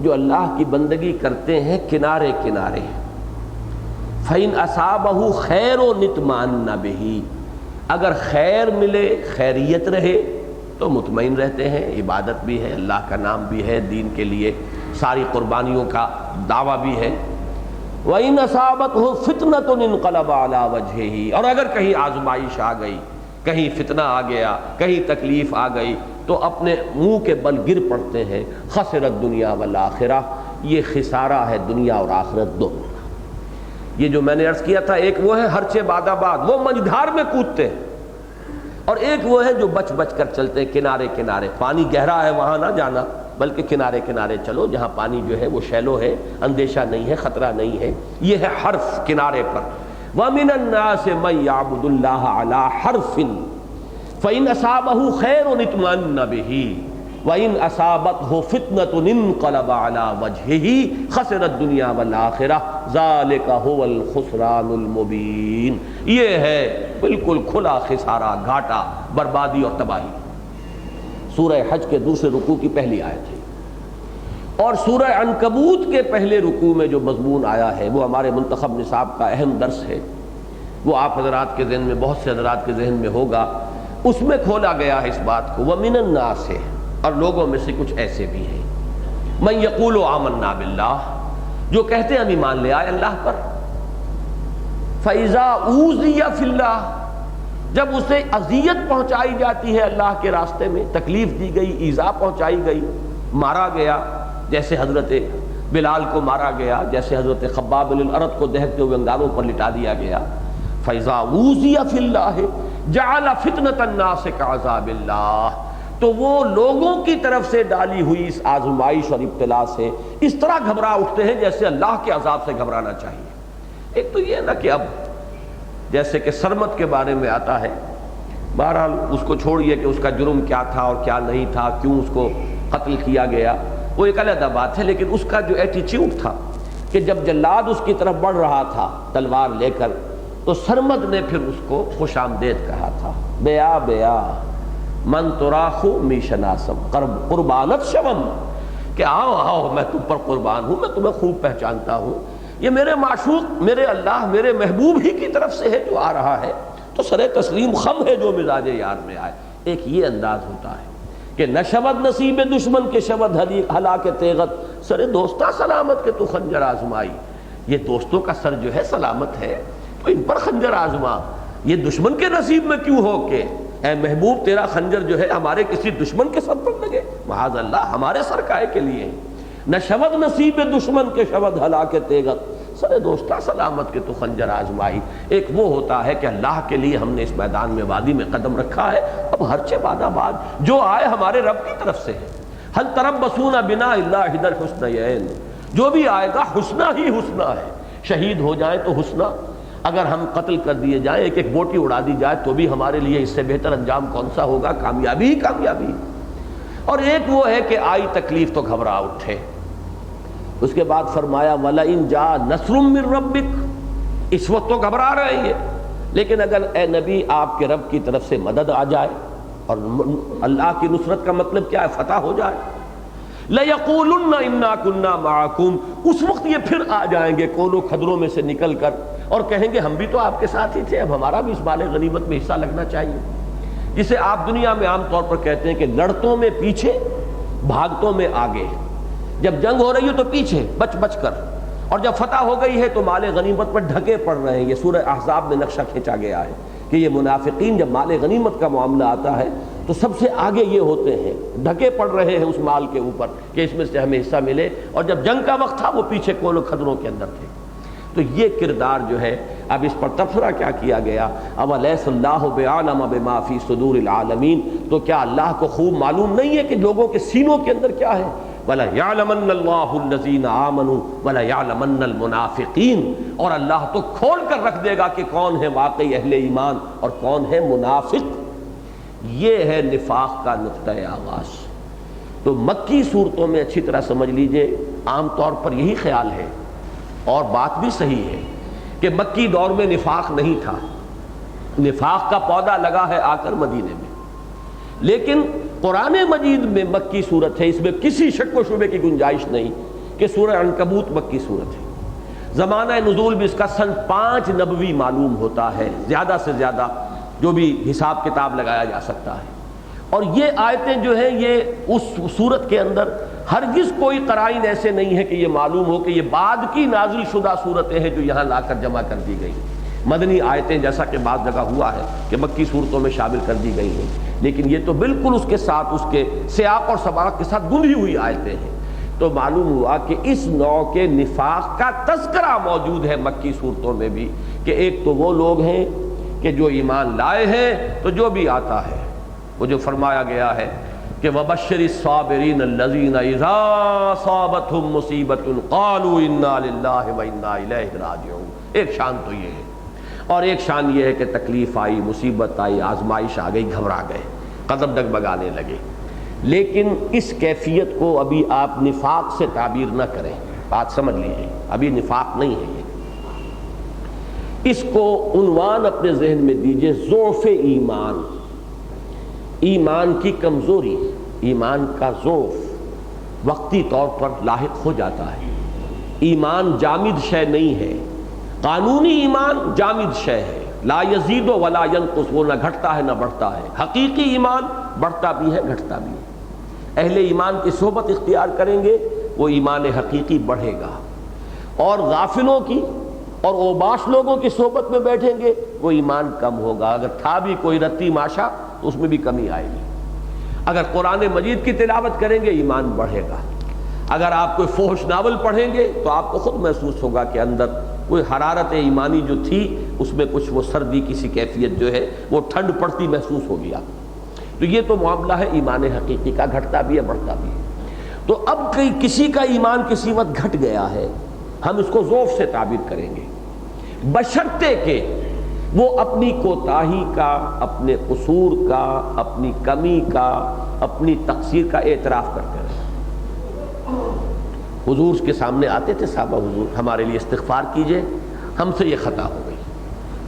جو اللہ کی بندگی کرتے ہیں کنارے کنارے۔ فَإِنْ أَصَابَهُ خَيْرٌ اطْمَأَنَّ بِهِ، اگر خیر ملے، خیریت رہے تو مطمئن رہتے ہیں، عبادت بھی ہے، اللہ کا نام بھی ہے، دین کے لیے ساری قربانیوں کا دعویٰ بھی ہے۔ وَإِنْ أَصَابَتْهُ فِتْنَةٌ انقلب عَلَى وَجْهِهِ، اور اگر کہیں آزمائش آ گئی، کہیں فتنہ آ گیا، کہیں تکلیف آ گئی تو اپنے منہ کے بل گر پڑتے ہیں۔ خسرت دنیا والآخرہ، یہ خسارہ ہے دنیا اور آخرت دونوں کا۔ یہ جو میں نے عرض کیا تھا، ایک وہ ہے ہرچے باد آباد، وہ مجدھار میں کودتے ہیں، اور ایک وہ ہے جو بچ بچ کر چلتے ہیں کنارے کنارے۔ پانی گہرا ہے وہاں نہ جانا، بلکہ کنارے کنارے چلو جہاں پانی جو ہے وہ شیلو ہے، اندیشہ نہیں ہے، خطرہ نہیں ہے۔ یہ ہے حرف کنارے پر۔ وَمِنَ النَّاسِ مَن يَعْبُدُ اللَّهَ عَلَى حَرْفٍ فَإِنْ أَصَابَهُ خَيْرٌ اطْمَأَنَّ بِهِ وَإِنْ أَصَابَتْهُ فِتْنَةٌ انقلب عَلَى وَجْهِهِ خَسِرَ الدُّنْيَا وَالْآخِرَةَ ذَلِكَ هُوَ الْخُسْرَانُ الْمُبِينُ، یہ ہے بالکل کھلا خسارہ، گھاٹا، بربادی اور تباہی۔ سورہ حج کے دوسرے رکوع کی پہلی آیت ہے، اور سورہ عنکبوت کے پہلے رکوع میں جو مضمون آیا ہے وہ ہمارے منتخب نصاب کا اہم درس ہے، وہ آپ حضرات کے ذہن میں، بہت سے حضرات کے ذہن میں ہوگا۔ اس میں کھولا گیا ہے اس بات کو، وَمِنَ النَّاسِ، اور لوگوں میں سے کچھ ایسے بھی ہیں، مَن يَقُولُ آمَنَّا بِاللَّهِ، جو کہتے ہیں ہم ایمان لے آئے اللہ پر، فَإِذَا أُوذِيَ فِي اللَّهِ، جب اسے اذیت پہنچائی جاتی ہے اللہ کے راستے میں، تکلیف دی گئی، ایذا پہنچائی گئی، مارا گیا، جیسے حضرت بلال کو مارا گیا، جیسے حضرت خباب بن الارت کو دہتے ہوئے انگاروں پر لٹا دیا گیا، فَإِذَا أُوذِيَ فِي اللَّهِ جَعَلَ فِتْنَةَ النَّاسِ كَعَذَابِ اللَّهِ، تو وہ لوگوں کی طرف سے ڈالی ہوئی اس آزمائش اور ابتلا سے اس طرح گھبرا اٹھتے ہیں جیسے اللہ کے عذاب سے گھبرانا چاہیے۔ ایک تو یہ نا کہ اب جیسے کہ سرمت کے بارے میں آتا ہے، بہرحال اس کو چھوڑیے کہ اس کا جرم کیا تھا اور کیا نہیں تھا، کیوں اس کو قتل کیا گیا، وہ ایک علیحدہ بات ہے، لیکن اس کا جو ایٹیچیوڈ تھا کہ جب جلاد اس کی طرف بڑھ رہا تھا تلوار لے کر، تو سرمد نے پھر اس کو خوش آمدید کہا تھا، بیا بیا من تراخو می شناسم قربانت شوم، کہ آؤ آؤ میں تم پر قربان ہوں، میں تمہیں خوب پہچانتا ہوں، یہ میرے معشوق، میرے اللہ، میرے محبوب ہی کی طرف سے ہے جو آ رہا ہے، تو سر تسلیم خم ہے جو مزاج یار میں آئے۔ ایک یہ انداز ہوتا ہے کہ نہ شود نصیب دشمن کے شود ہلاک تیغت، سر دوستہ سلامت کے تو خنجر آزمائی، یہ دوستوں کا سر جو ہے سلامت ہے تو ان پر خنجر آزما، یہ دشمن کے نصیب میں کیوں ہو کہ اے محبوب تیرا خنجر جو ہے ہمارے کسی دشمن کے سر پر لگے، معاذ اللہ، ہمارے سر کائے کے لیے، نہ شود نصیب دشمن کے شود ہلاک تیغت، سر دوستہ سلامت کے تو خنجر آزمائی۔ ایک وہ ہوتا ہے کہ اللہ کے لیے ہم نے اس میدان میں، وادی میں قدم رکھا ہے، اب ہر چے بعد آباد جو آئے ہمارے رب کی طرف سے ہے۔ ہل تربصون بنا الا احدی الحسنیین، جو بھی آئے گا حسنہ ہی حسنہ ہے، شہید ہو جائیں تو حسنہ، اگر ہم قتل کر دیے جائیں، ایک ایک بوٹی اڑا دی جائے تو بھی ہمارے لیے اس سے بہتر انجام کون سا ہوگا، کامیابی ہی کامیابی۔ اور ایک وہ ہے کہ آئی تکلیف تو گھبرا اٹھے۔ اس کے بعد فرمایا وَلَئِن جَاءَ نَصْرٌ مِّن رَبِّكَ، اس وقت تو گھبرا رہے ہیں، لیکن اگر اے نبی آپ کے رب کی طرف سے مدد آ جائے، اور اللہ کی نصرت کا مطلب کیا ہے، فتح ہو جائے، لَيَقُولُنَّ إِنَّا كُنَّا مَعَكُمْ، اس وقت یہ پھر آ جائیں گے کونوں کھدروں میں سے نکل کر اور کہیں گے ہم بھی تو آپ کے ساتھ ہی تھے، اب ہمارا بھی اس مال غنیمت میں حصہ لگنا چاہیے، جسے آپ دنیا میں عام طور پر کہتے ہیں کہ لڑتوں میں پیچھے، بھاگتوں میں آگے، جب جنگ ہو رہی ہو تو پیچھے بچ بچ کر، اور جب فتح ہو گئی ہے تو مال غنیمت پر ڈھکے پڑ رہے ہیں۔ یہ سورہ احزاب میں نقشہ کھینچا گیا ہے کہ یہ منافقین جب مال غنیمت کا معاملہ آتا ہے تو سب سے آگے یہ ہوتے ہیں، ڈھکے پڑ رہے ہیں اس مال کے اوپر کہ اس میں سے ہمیں حصہ ملے، اور جب جنگ کا وقت تھا وہ پیچھے کونوں کھدروں کے اندر تھے۔ تو یہ کردار جو ہے، اب اس پر تبصرہ کیا کیا گیا، اولیس اللہ بعالم بما فی صدور العالمین، تو کیا اللہ کو خوب معلوم نہیں ہے کہ لوگوں کے سینوں کے اندر کیا ہے؟ وَلَيَعْلَمَنَّ اللَّهُ الَّذِينَ آمَنُوا وَلَيَعْلَمَنَّ الْمُنَافِقِينَ، اور اللہ تو کھول کر رکھ دے گا کہ کون ہے واقعی اہل ایمان اور کون ہے منافق۔ یہ ہے نفاق کا نقطۂ آغاز۔ تو مکی صورتوں میں اچھی طرح سمجھ لیجئے عام طور پر یہی خیال ہے، اور بات بھی صحیح ہے، کہ مکی دور میں نفاق نہیں تھا، نفاق کا پودا لگا ہے آ کر مدینے میں۔ لیکن قرآن مجید میں مکی صورت ہے، اس میں کسی شک و شبے کی گنجائش نہیں کہ سورہ عنکبوت مکی صورت ہے۔ زمانہ نزول بھی اس کا سن 5 نبوی معلوم ہوتا ہے، زیادہ سے زیادہ جو بھی حساب کتاب لگایا جا سکتا ہے۔ اور یہ آیتیں جو ہیں یہ اس صورت کے اندر ہرگز کوئی قرائن ایسے نہیں ہے کہ یہ معلوم ہو کہ یہ بعد کی نازل شدہ صورتیں ہیں جو یہاں لا کر جمع کر دی گئی، مدنی آیتیں جیسا کہ بعض جگہ ہوا ہے کہ مکی صورتوں میں شامل کر دی گئی ہیں، لیکن یہ تو بالکل اس کے ساتھ اس کے سیاق اور سباق کے ساتھ گندھی ہوئی آیتیں ہیں۔ تو معلوم ہوا کہ اس نوع کے نفاق کا تذکرہ موجود ہے مکی صورتوں میں بھی، کہ ایک تو وہ لوگ ہیں کہ جو ایمان لائے ہیں تو جو بھی آتا ہے وہ جو فرمایا گیا ہے کہ وَبَشِّرِ الصَّابِرِينَ الَّذِينَ إِذَا أَصَابَتْهُمْ مُصِيبَةٌ قَالُوا إِنَّا لِلَّهِ وَإِنَّا إِلَيْهِ رَاجِعُونَ۔ ایک شان تو یہ ہے، اور ایک شان یہ ہے کہ تکلیف آئی، مصیبت آئی، آزمائش آ گئی، گھبرا گئے، قدم ڈگمگانے لگے۔ لیکن اس کیفیت کو ابھی آپ نفاق سے تعبیر نہ کریں، بات سمجھ لیجیے، ابھی نفاق نہیں ہے یہ۔ اس کو عنوان اپنے ذہن میں دیجئے ضعف ایمان، ایمان کی کمزوری، ایمان کا ضعف وقتی طور پر لاحق ہو جاتا ہے۔ ایمان جامد شے نہیں ہے، قانونی ایمان جامد شے ہے، لا یزید ولا ینقص، وہ نہ گھٹتا ہے نہ بڑھتا ہے۔ حقیقی ایمان بڑھتا بھی ہے گھٹتا بھی ہے۔ اہل ایمان کی صحبت اختیار کریں گے وہ ایمان حقیقی بڑھے گا، اور غافلوں کی اور اوباش لوگوں کی صحبت میں بیٹھیں گے وہ ایمان کم ہوگا۔ اگر تھا بھی کوئی رتی ماشا تو اس میں بھی کمی آئے گی۔ اگر قرآن مجید کی تلاوت کریں گے ایمان بڑھے گا۔ اگر آپ کوئی فحش ناول پڑھیں گے تو آپ کو خود محسوس ہوگا کہ اندر کوئی حرارت ایمانی جو تھی اس میں کچھ وہ سردی کی سی کیفیت جو ہے وہ ٹھنڈ پڑتی محسوس ہوگی آپ کو۔ تو یہ تو معاملہ ہے ایمان حقیقی کا، گھٹتا بھی ہے بڑھتا بھی ہے۔ تو اب کسی کا ایمان کسی وقت گھٹ گیا ہے، ہم اس کو ضعف سے تعبیر کریں گے، بشرطے کہ وہ اپنی کوتاہی کا، اپنے قصور کا، اپنی کمی کا، اپنی تقصیر کا اعتراف کرتے رہے۔ حضور کے سامنے آتے تھے صحابہ، حضور ہمارے لیے استغفار کیجئے، ہم سے یہ خطا ہو گئی،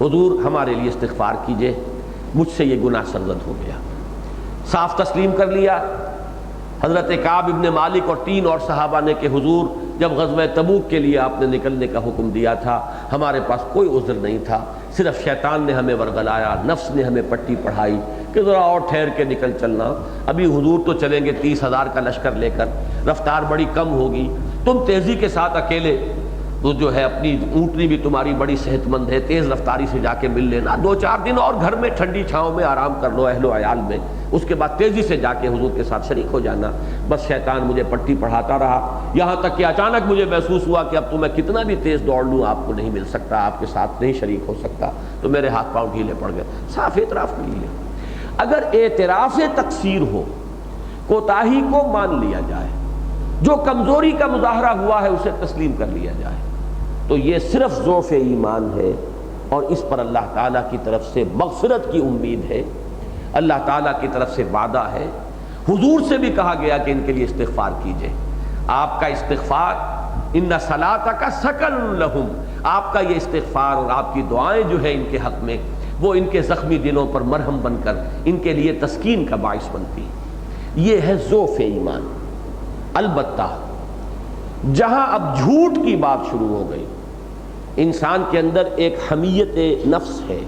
حضور ہمارے لیے استغفار کیجئے، مجھ سے یہ گناہ سرزد ہو گیا۔ صاف تسلیم کر لیا۔ حضرت کعب ابن مالک اور 3 اور صحابہ نے کہ حضور جب غزوہ تبوک کے لیے آپ نے نکلنے کا حکم دیا تھا ہمارے پاس کوئی عذر نہیں تھا، صرف شیطان نے ہمیں ورغلایا، نفس نے ہمیں پٹی پڑھائی کہ ذرا اور ٹھہر کے نکل چلنا، ابھی حضور تو چلیں گے 30,000 کا لشکر لے کر، رفتار بڑی کم ہوگی، تم تیزی کے ساتھ اکیلے تو جو ہے اپنی اونٹنی بھی تمہاری بڑی صحت مند ہے، تیز رفتاری سے جا کے مل لینا، 2-4 دن اور گھر میں ٹھنڈی چھاؤں میں آرام کر لو اہل و عیال میں، اس کے بعد تیزی سے جا کے حضور کے ساتھ شریک ہو جانا۔ بس شیطان مجھے پٹی پڑھاتا رہا، یہاں تک کہ اچانک مجھے محسوس ہوا کہ اب تو میں کتنا بھی تیز دوڑ لوں آپ کو نہیں مل سکتا، آپ کے ساتھ نہیں شریک ہو سکتا، تو میرے ہاتھ پاؤں ڈھیلے پڑ گئے۔ صاف اعتراف کر لیا۔ اگر اعتراف تقصیر ہو، کوتاہی کو مان لیا جائے، جو کمزوری کا مظاہرہ ہوا ہے اسے تسلیم کر لیا جائے، تو یہ صرف ضعف ایمان ہے، اور اس پر اللہ تعالیٰ کی طرف سے مغفرت کی امید ہے، اللہ تعالیٰ کی طرف سے وعدہ ہے۔ حضور سے بھی کہا گیا کہ ان کے لیے استغفار کیجئے، آپ کا استغفار ان صلاتک سکن لہم، آپ کا یہ استغفار اور آپ کی دعائیں جو ہیں ان کے حق میں وہ ان کے زخمی دلوں پر مرہم بن کر ان کے لیے تسکین کا باعث بنتی ہے۔ یہ ہے ضعف ایمان۔ البتہ جہاں اب جھوٹ کی بات شروع ہو گئی، انسان کے اندر ایک حمیت نفس ہے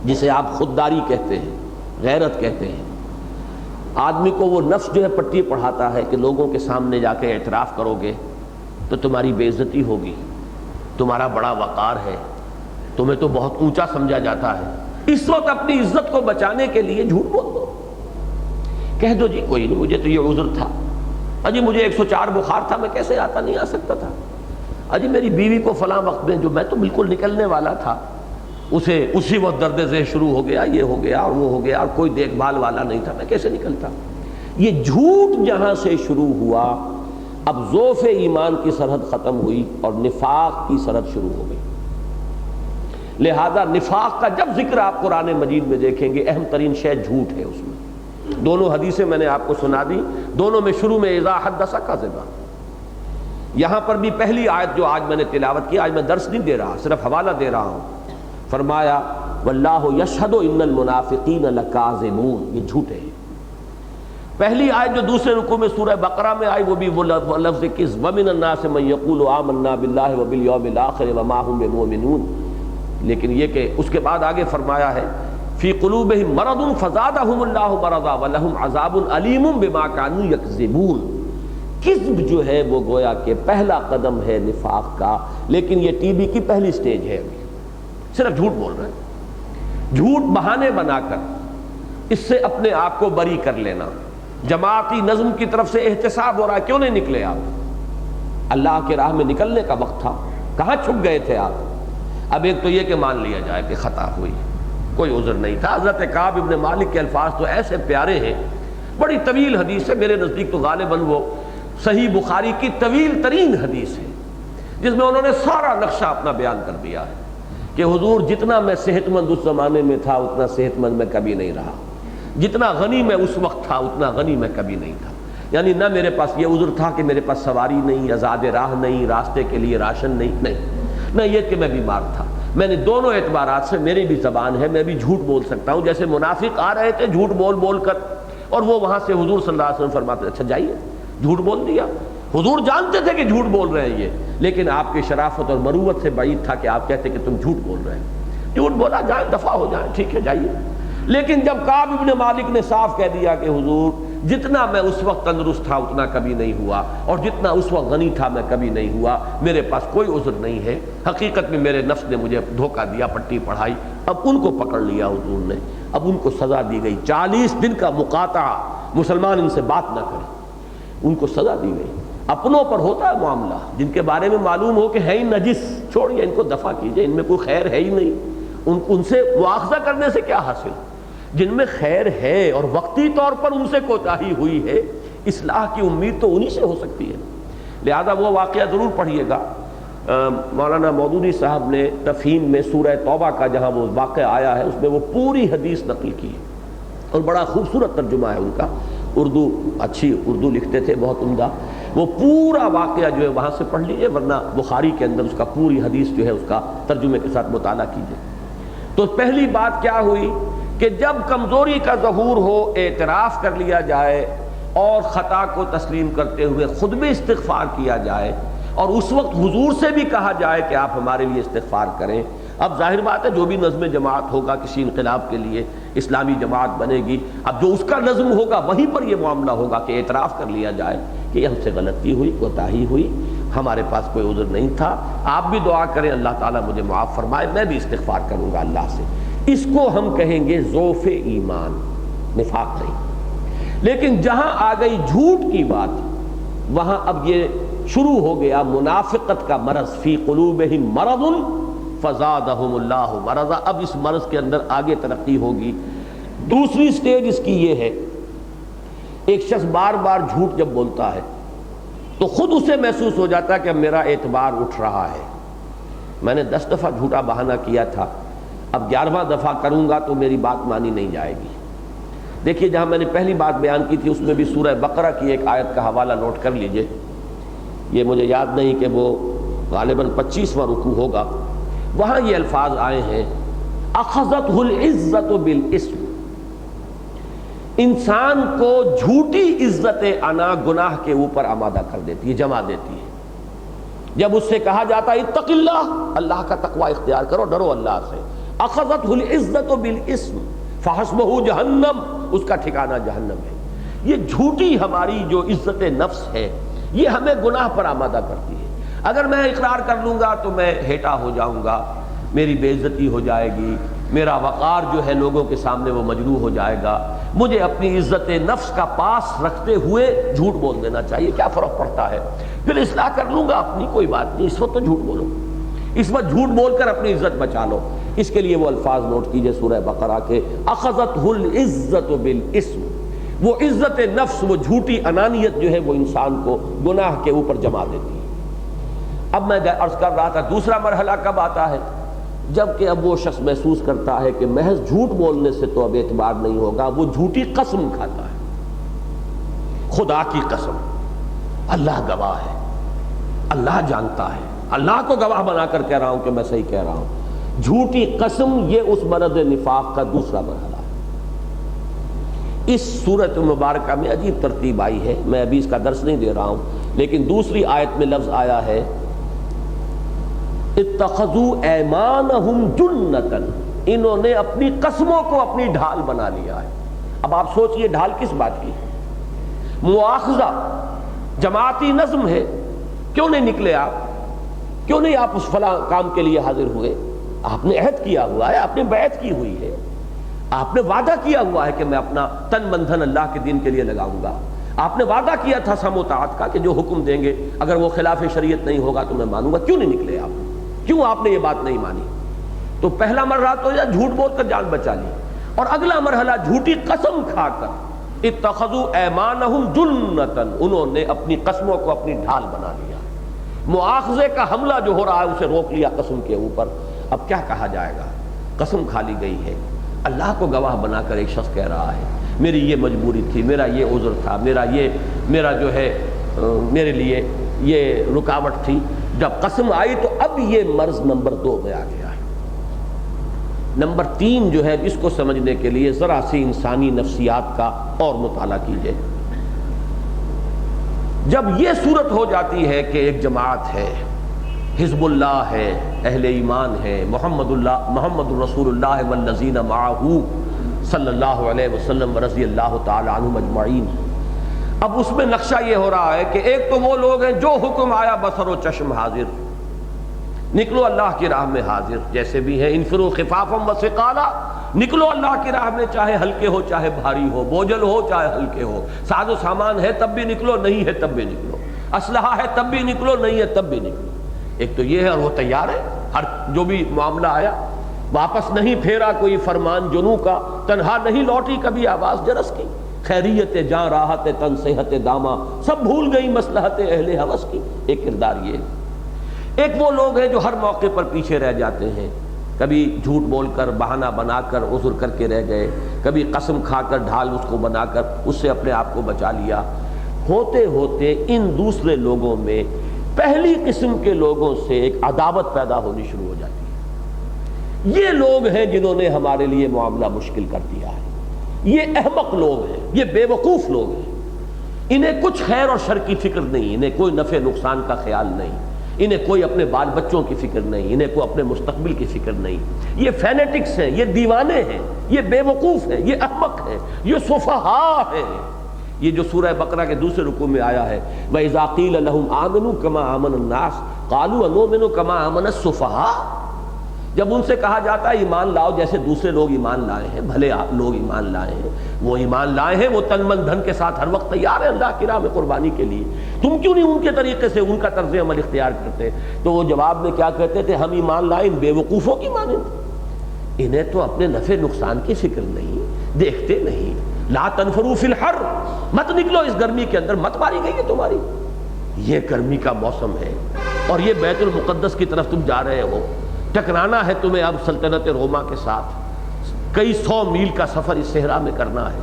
جسے آپ خودداری کہتے ہیں، غیرت کہتے ہیں۔ آدمی کو وہ نفس جو ہے پٹی پڑھاتا ہے کہ لوگوں کے سامنے جا کے اعتراف کرو گے تو تمہاری بے عزتی ہوگی، تمہارا بڑا وقار ہے، تمہیں تو بہت اونچا سمجھا جاتا ہے۔ اس وقت اپنی عزت کو بچانے کے لیے جھوٹ بول دو، کہہ دو جی کوئی نہیں، مجھے تو یہ عذر تھا، اجی مجھے 104 بخار تھا، میں کیسے آتا نہیں آ سکتا تھا، اجی میری بیوی کو فلاں وقت میں جو میں تو بالکل نکلنے والا تھا اسے اسی وقت درد ذہن شروع ہو گیا، یہ ہو گیا اور وہ ہو گیا، اور کوئی دیکھ بھال والا نہیں تھا، میں کیسے نکلتا۔ یہ جھوٹ جہاں سے شروع ہوا اب ضعف ایمان کی سرحد ختم ہوئی اور نفاق کی سرحد شروع ہو گئی. لہذا نفاق کا جب ذکر آپ قرآن مجید میں دیکھیں گے اہم ترین شے جھوٹ ہے. اس میں دونوں حدیثیں میں نے آپ کو سنا دی, دونوں میں شروع میں اذا حدث کذبا. یہاں پر بھی پہلی آیت جو آج میں نے تلاوت کی, آج میں درس نہیں دے رہا, صرف حوالہ دے رہا ہوں. فرمایا واللہ یشہد ان المنافقین لکاذبون, یہ جھوٹے ہیں. پہلی آیت جو دوسرے رکوع میں سورہ بقرہ میں آئی وہ بھی وہ لفظ کذب ومن الناس من یقول آمنا باللہ وبالیوم الآخر وما هم بمؤمنون. لیکن یہ کہ اس کے بعد آگے فرمایا ہے فی قلوبہم مرض فزادہم اللہ مرضا ولہم عذاب علیم بما کانوا یکذبون. کذب جو ہے وہ گویا کہ پہلا قدم ہے نفاق کا, لیکن یہ ٹی بی کی پہلی سٹیج ہے. ابھی صرف جھوٹ بول رہے ہیں, جھوٹ بہانے بنا کر اس سے اپنے آپ کو بری کر لینا. جماعتی نظم کی طرف سے احتساب ہو رہا ہے, کیوں نہیں نکلے آپ؟ اللہ کے راہ میں نکلنے کا وقت تھا, کہاں چھپ گئے تھے آپ؟ اب ایک تو یہ کہ مان لیا جائے کہ خطا ہوئی, کوئی عذر نہیں تھا. حضرت کعب ابن مالک کے الفاظ تو ایسے پیارے ہیں, بڑی طویل حدیث ہے, میرے نزدیک تو غالباً وہ صحیح بخاری کی طویل ترین حدیث ہے جس میں انہوں نے سارا نقشہ اپنا بیان کر دیا ہے کہ حضور جتنا میں صحت مند اس زمانے میں تھا اتنا صحت مند میں کبھی نہیں رہا, جتنا غنی میں اس وقت تھا اتنا غنی میں کبھی نہیں تھا. یعنی نہ میرے پاس یہ عذر تھا کہ میرے پاس سواری نہیں, یا زاد راہ نہیں, راستے کے لیے راشن نہیں, نہ یہ کہ میں بیمار تھا. میں نے دونوں اعتبارات سے, میری بھی زبان ہے, میں بھی جھوٹ بول سکتا ہوں. جیسے منافق آ رہے تھے جھوٹ بول بول کر, اور وہ وہاں سے حضور صلی اللہ علیہ وسلم فرماتے اچھا جائیے, جھوٹ بول دیا. حضور جانتے تھے کہ جھوٹ بول رہے ہیں یہ, لیکن آپ کی شرافت اور مروت سے بعید تھا کہ آپ کہتے کہ تم جھوٹ بول رہے ہیں. جھوٹ بولا جائے, دفع ہو جائے, ٹھیک ہے جائیے. لیکن جب کعب ابن مالک نے صاف کہہ دیا کہ حضور جتنا میں اس وقت تندرست تھا اتنا کبھی نہیں ہوا, اور جتنا اس وقت غنی تھا میں کبھی نہیں ہوا, میرے پاس کوئی عذر نہیں ہے, حقیقت میں میرے نفس نے مجھے دھوکہ دیا, پٹی پڑھائی. اب ان کو پکڑ لیا حضور نے, اب ان کو سزا دی گئی. 40 دن کا مقاطعہ, مسلمان ان سے بات نہ کرے, ان کو سزا دی گئی. اپنوں پر ہوتا ہے معاملہ, جن کے بارے میں معلوم ہو کہ ہے ہی نجس, چھوڑیے ان کو دفع کیجئے, ان میں کوئی خیر ہے ہی نہیں, ان سے مواخذہ کرنے سے کیا حاصل. جن میں خیر ہے اور وقتی طور پر ان سے کوتاہی ہوئی ہے, اصلاح کی امید تو انہی سے ہو سکتی ہے. لہذا وہ واقعہ ضرور پڑھیے گا. مولانا مودودی صاحب نے تفہیم میں سورہ توبہ کا جہاں وہ واقعہ آیا ہے اس میں وہ پوری حدیث نقل کی, اور بڑا خوبصورت ترجمہ ہے ان کا. اردو اچھی اردو لکھتے تھے, بہت عمدہ. وہ پورا واقعہ جو ہے وہاں سے پڑھ لیجیے, ورنہ بخاری کے اندر اس کا پوری حدیث جو ہے اس کا ترجمے کے ساتھ مطالعہ کیجیے. تو پہلی بات کیا ہوئی کہ جب کمزوری کا ظہور ہو, اعتراف کر لیا جائے اور خطا کو تسلیم کرتے ہوئے خود بھی استغفار کیا جائے, اور اس وقت حضور سے بھی کہا جائے کہ آپ ہمارے لیے استغفار کریں. اب ظاہر بات ہے جو بھی نظم جماعت ہوگا کسی انقلاب کے لیے, اسلامی جماعت بنے گی, اب جو اس کا نظم ہوگا وہیں پر یہ معاملہ ہوگا کہ اعتراف کر لیا جائے کہ ہم سے غلطی ہوئی, کوتاہی ہوئی, ہمارے پاس کوئی عذر نہیں تھا. آپ بھی دعا کریں اللہ تعالیٰ مجھے معاف فرمائے, میں بھی استغفار کروں گا اللہ سے. اس کو ہم کہیں گے ضعف ایمان, نفاق نہیں. لیکن جہاں آ گئی جھوٹ کی بات, وہاں اب یہ شروع ہو گیا منافقت کا مرض. فی قلوبہم مرض فزادہم اللہ مرضا. اب اس مرض کے اندر آگے ترقی ہوگی. دوسری سٹیج اس کی یہ ہے, ایک شخص بار بار جھوٹ جب بولتا ہے تو خود اسے محسوس ہو جاتا ہے کہ اب میرا اعتبار اٹھ رہا ہے, میں نے 10 دفعہ جھوٹا بہانہ کیا تھا, اب 11واں دفعہ کروں گا تو میری بات مانی نہیں جائے گی. دیکھیے جہاں میں نے پہلی بات بیان کی تھی اس میں بھی سورہ بقرہ کی ایک آیت کا حوالہ نوٹ کر لیجئے. یہ مجھے یاد نہیں کہ وہ غالباً 25واں رکوع ہوگا, وہاں یہ الفاظ آئے ہیں اخذتہ العزت بالاسم. انسان کو جھوٹی عزت انا گناہ کے اوپر آمادہ کر دیتی ہے, جما دیتی ہے. جب اس سے کہا جاتا ہے اتق اللہ, اللہ کا تقوی اختیار کرو, ڈرو اللہ سے, اخذتہ العزت بالاسم فحسبہ جہنم, اس کا ٹھکانہ جہنم ہے. یہ جھوٹی ہماری جو عزت نفس ہے یہ ہمیں گناہ پر آمادہ کرتی ہے. اگر میں اقرار کر لوں گا تو میں ہیٹا ہو جاؤں گا, میری بے عزتی ہو جائے گی, میرا وقار جو ہے لوگوں کے سامنے وہ مجروح ہو جائے گا. مجھے اپنی عزت نفس کا پاس رکھتے ہوئے جھوٹ بول دینا چاہیے, کیا فرق پڑتا ہے, پھر اصلاح کر لوں گا اپنی, کوئی بات نہیں, اس وقت تو جھوٹ بولو, اس وقت جھوٹ بول کر اپنی عزت بچا لو. اس کے لیے وہ الفاظ نوٹ کیجئے سورہ بقرہ کے اخذتہ العزت بالاسم وہ عزت نفس، وہ جھوٹی انانیت جو ہے وہ انسان کو گناہ کے اوپر جما دیتی ہے۔ اب میں عرض کر رہا تھا دوسرا مرحلہ کب آتا ہے؟ جب کہ اب وہ شخص محسوس کرتا ہے کہ محض جھوٹ بولنے سے تو اب اعتبار نہیں ہوگا، وہ جھوٹی قسم کھاتا ہے، خدا کی قسم، اللہ گواہ ہے، اللہ جانتا ہے، اللہ کو گواہ بنا کر کہہ رہا ہوں کہ میں صحیح کہہ رہا ہوں۔ جھوٹی قسم یہ اس مرض نفاق کا دوسرا مرحلہ ہے۔ اس سورۃ مبارکہ میں عجیب ترتیب آئی ہے، میں ابھی اس کا درس نہیں دے رہا ہوں، لیکن دوسری آیت میں لفظ آیا ہے اتخذوا ایمانہم جنتاً، انہوں نے اپنی قسموں کو اپنی ڈھال بنا لیا ہے۔ اب آپ سوچئے ڈھال کس بات کی؟ مواخذہ، جماعتی نظم ہے، کیوں نہیں نکلے آپ؟ کیوں نہیں آپ اس فلاں کام کے لیے حاضر ہوئے؟ آپ نے عہد کیا ہوا ہے، آپ نے بیعت کی ہوئی ہے، آپ نے وعدہ کیا ہوا ہے کہ میں اپنا تن من دھن اللہ کے دین کے لیے لگاؤں گا، آپ نے وعدہ کیا تھا سم و طاعت کا کہ جو حکم دیں گے اگر وہ خلاف شریعت نہیں ہوگا تو میں مانوں گا۔ کیوں نہیں نکلے آپ؟ کیوں آپ نے یہ بات نہیں مانی؟ تو پہلا مرحلہ تو یا جھوٹ بول کر جان بچا لی، اور اگلا مرحلہ جھوٹی قسم کھا کر اتخذوا ایمانہم جنتاً، انہوں نے اپنی قسموں کو اپنی ڈھال بنا لیا۔ مواخذے کا حملہ جو ہو رہا ہے اسے روک لیا قسم کے اوپر۔ اب کیا کہا جائے گا؟ قسم کھا لی گئی ہے، اللہ کو گواہ بنا کر ایک شخص کہہ رہا ہے میری یہ مجبوری تھی، میرا یہ عذر تھا، میرا جو ہے میرے لیے یہ رکاوٹ تھی۔ جب قسم آئی تو اب یہ مرض نمبر 2 میں آ گیا ہے۔ نمبر 3 جو ہے اس کو سمجھنے کے لیے ذرا سی انسانی نفسیات کا اور مطالعہ کیجئے۔ جب یہ صورت ہو جاتی ہے کہ ایک جماعت ہے، حزب اللہ ہے، اہل ایمان ہے، محمد رسول اللہ والذین معہ صلی اللہ علیہ وسلم ورضی اللہ تعالی عنہم اجمعین، اب اس میں نقشہ یہ ہو رہا ہے کہ ایک تو وہ لوگ ہیں جو حکم آیا بصر و چشم حاضر، نکلو اللہ کی راہ میں حاضر، جیسے بھی ہیں انفروا خفافا وثقالا، نکلو اللہ کی راہ میں، چاہے ہلکے ہو چاہے بھاری ہو، بوجھل ہو چاہے ہلکے ہو، ساز و سامان ہے تب بھی نکلو، نہیں ہے تب بھی نکلو، اسلحہ ہے تب بھی نکلو، نہیں ہے تب بھی نکلو۔ ایک تو یہ ہے، اور وہ تیار ہے، ہر جو بھی معاملہ آیا واپس نہیں پھیرا کوئی فرمان جنوں کا، تنہا نہیں لوٹی کبھی آواز جرس کی، خیریت جاں راحت تن صحت داما، سب بھول گئی مصلحت اہل ہوس کی۔ ایک کردار یہ ہے۔ ایک وہ لوگ ہیں جو ہر موقع پر پیچھے رہ جاتے ہیں، کبھی جھوٹ بول کر، بہانہ بنا کر، عذر کر کے رہ گئے، کبھی قسم کھا کر ڈھال اس کو بنا کر اس سے اپنے آپ کو بچا لیا۔ ہوتے ہوتے ان دوسرے لوگوں میں پہلی قسم کے لوگوں سے ایک عداوت پیدا ہونی شروع ہو جاتی ہے۔ یہ لوگ ہیں جنہوں نے ہمارے لیے معاملہ مشکل کر دیا ہے، یہ احمق لوگ ہیں، یہ بے وقوف لوگ ہیں، انہیں کچھ خیر اور شر کی فکر نہیں، انہیں کوئی نفع نقصان کا خیال نہیں، انہیں کوئی اپنے بال بچوں کی فکر نہیں، انہیں کوئی اپنے مستقبل کی فکر نہیں۔ یہ فینیٹکس ہیں، یہ دیوانے ہیں، یہ بے وقوف ہیں، یہ احمق ہیں، یہ سفہاء ہیں۔ یہ جو سورہ بقرہ کے دوسرے رکوع میں آیا ہے وَإِذَا قِيلَ لَهُمْ آمِنُوا كَمَا آمَنَ النَّاسُ قَالُوا أَنُؤْمِنُ كَمَا آمَنَ السُّفَهَاءُ، جب ان سے کہا جاتا ہے ایمان لاؤ جیسے دوسرے لوگ ایمان لائے ہیں، بھلے آپ لوگ ایمان لائے ہیں، وہ ایمان لائے ہیں، وہ تن من دھن کے ساتھ ہر وقت تیار ہیں اللہ کی راہ میں قربانی کے لیے، تم کیوں نہیں ان کے طریقے سے ان کا طرز عمل اختیار کرتے؟ تو وہ جواب میں کیا کہتے تھے؟ ہم ایمان لائے ان بے وقوفوں کی مانند، انہیں تو اپنے نفع نقصان کی فکر نہیں، دیکھتے نہیں۔ لا تنفروا فی الحر، مت نکلو اس گرمی کے اندر، مت ماری گئی ہے تمہاری، یہ گرمی کا موسم ہے اور یہ بیت المقدس کی طرف تم جا رہے ہو، ٹکرانا ہے تمہیں اب سلطنت روما کے ساتھ، کئی 100 میل کا سفر اس صحرا میں کرنا ہے،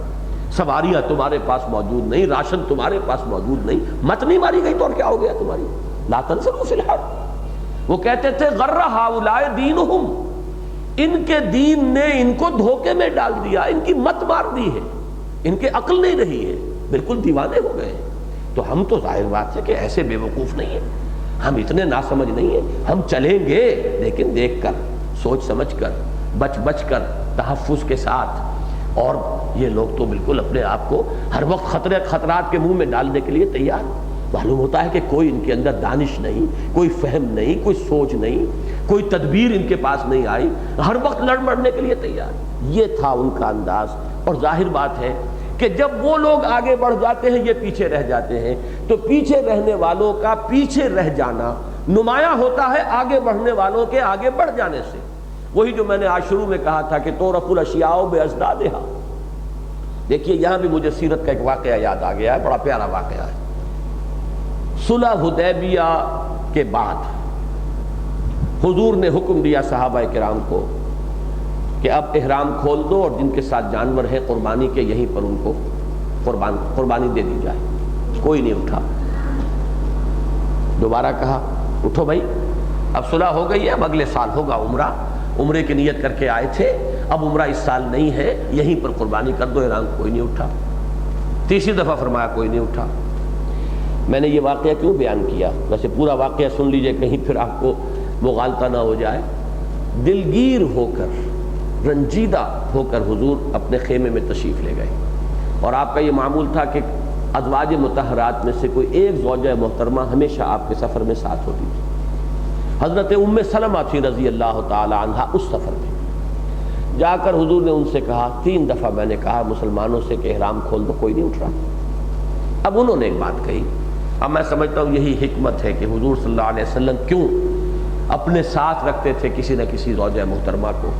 سواریاں تمہارے پاس موجود نہیں، راشن تمہارے پاس موجود نہیں، مت نہیں ماری گئی تو اور کیا ہو گیا تمہاری؟ لا تنفروا فی الحر۔ وہ کہتے تھے غر ہؤلاء دینہم، ان کے دین نے ان کو دھوکے میں ڈال دیا، ان کی مت مار دی ہے، ان کے عقل نہیں رہی ہے، بالکل دیوانے ہو گئے۔ تو ہم تو ظاہر بات ہے کہ ایسے بے وقوف نہیں ہیں، ہم اتنے ناسمجھ نہیں ہیں، ہم چلیں گے لیکن دیکھ کر، سوچ سمجھ کر، بچ کر، تحفظ کے ساتھ۔ اور یہ لوگ تو بالکل اپنے آپ کو ہر وقت خطرات کے منہ میں ڈالنے کے لیے تیار۔ معلوم ہوتا ہے کہ کوئی ان کے اندر دانش نہیں، کوئی فہم نہیں، کوئی سوچ نہیں، کوئی تدبیر ان کے پاس نہیں آئی، ہر وقت لڑ مرنے کے لیے تیار۔ یہ تھا ان کا انداز۔ اور ظاہر بات ہے کہ جب وہ لوگ آگے بڑھ جاتے ہیں یہ پیچھے رہ جاتے ہیں، تو پیچھے رہنے والوں کا پیچھے رہ جانا نمایاں ہوتا ہے آگے بڑھنے والوں کے آگے بڑھ جانے سے۔ وہی جو میں نے آج شروع میں کہا تھا کہ تورف الاشیاء بازدادھا، دیکھیے یہاں بھی مجھے سیرت کا ایک واقعہ یاد آ گیا ہے، بڑا پیارا واقعہ ہے۔ صلح حدیبیہ کے بعد حضور نے حکم دیا صحابہ کرام کو کہ اب احرام کھول دو اور جن کے ساتھ جانور ہیں قربانی کے یہیں پر ان کو قربانی دے دی جائے۔ کوئی نہیں اٹھا۔ دوبارہ کہا اٹھو بھائی، اب صلح ہو گئی ہے، اب اگلے سال ہوگا عمرہ، عمرے کی نیت کر کے آئے تھے، اب عمرہ اس سال نہیں ہے، یہیں پر قربانی کر دو احرام۔ کوئی نہیں اٹھا۔ تیسری دفعہ فرمایا کوئی نہیں اٹھا۔ میں نے یہ واقعہ کیوں بیان کیا؟ ویسے پورا واقعہ سن لیجئے، کہیں پھر آپ کو مغالطہ نہ ہو جائے۔ دلگیر ہو کر، رنجیدہ ہو کر حضور اپنے خیمے میں تشریف لے گئے، اور آپ کا یہ معمول تھا کہ ازواج مطہرات میں سے کوئی ایک زوجہ محترمہ ہمیشہ آپ کے سفر میں ساتھ ہوتی تھی۔ حضرت ام سلمہ تھی رضی اللہ تعالی عنہا اس سفر میں۔ جا کر حضور نے ان سے کہا، 3 دفعہ میں نے کہا مسلمانوں سے کہ احرام کھول دو، کوئی نہیں اٹھ رہا۔ اب انہوں نے ایک بات کہی، اب میں سمجھتا ہوں یہی حکمت ہے کہ حضور صلی اللہ علیہ وسلم کیوں اپنے ساتھ رکھتے تھے کسی نہ کسی زوجہ محترمہ کو،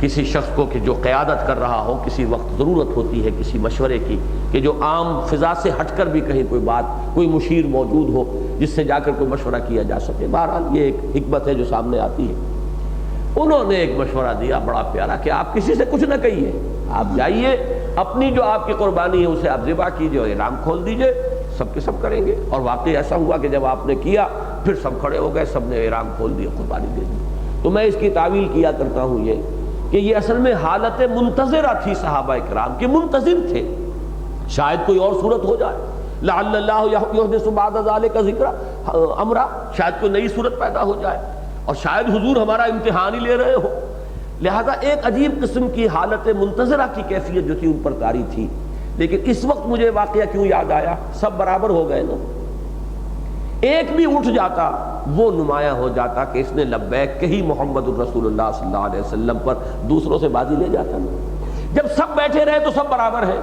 کسی شخص کو کہ جو قیادت کر رہا ہو، کسی وقت ضرورت ہوتی ہے کسی مشورے کی، کہ جو عام فضا سے ہٹ کر بھی کہیں کوئی بات، کوئی مشیر موجود ہو جس سے جا کر کوئی مشورہ کیا جا سکے۔ بہرحال یہ ایک حکمت ہے جو سامنے آتی ہے۔ انہوں نے ایک مشورہ دیا بڑا پیارا کہ آپ کسی سے کچھ نہ کہیے، آپ جائیے اپنی جو آپ کی قربانی ہے اسے آپ ذبح کیجئے اور احرام کھول دیجئے، سب کے سب کریں گے۔ اور واقعی ایسا ہوا کہ جب آپ نے کیا پھر سب کھڑے ہو گئے، سب نے احرام کھول دیا، قربانی دے دی۔ تو میں اس کی تعویل کیا کرتا ہوں یہ کہ یہ اصل میں حالت منتظرہ تھی صحابہ کرام کے، منتظر تھے شاید کوئی اور صورت ہو جائے، لعل اللہ یحدث بعد ذلک ذکرا امرا، شاید کوئی نئی صورت پیدا ہو جائے اور شاید حضور ہمارا امتحان ہی لے رہے ہو۔ لہذا ایک عجیب قسم کی حالت منتظرہ کی کیفیت جو تھی ان پر طاری تھی۔ لیکن اس وقت مجھے واقعہ کیوں یاد آیا؟ سب برابر ہو گئے نا، ایک بھی اٹھ جاتا وہ نمایاں ہو جاتا کہ اس نے لبیک کہی محمد الرسول اللہ صلی اللہ علیہ وسلم پر، دوسروں سے بازی لے جاتا نا۔ جب سب بیٹھے رہے تو سب برابر ہیں۔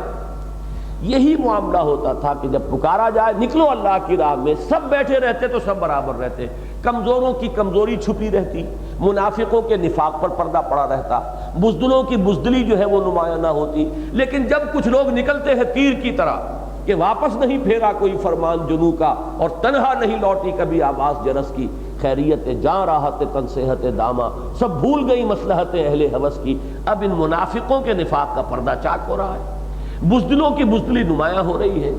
یہی معاملہ ہوتا تھا کہ جب پکارا جائے نکلو اللہ کی راہ میں، سب بیٹھے رہتے تو سب برابر رہتے، کمزوروں کی کمزوری چھپی رہتی، منافقوں کے نفاق پر پردہ پڑا رہتا، بزدلوں کی بزدلی جو ہے وہ نمایاں نہ ہوتی۔ لیکن جب کچھ لوگ نکلتے ہیں تیر کی طرح کہ واپس نہیں پھیرا کوئی فرمان جنو کا، اور تنہا نہیں لوٹی کبھی آواز جرس کی، خیریت جاں راحت تن صحت داما، سب بھول گئی مصلحت اہل ہوس کی۔ اب ان منافقوں کے نفاق کا پردہ چاک ہو رہا ہے، بزدلوں کی بزدلی نمایاں ہو رہی ہے،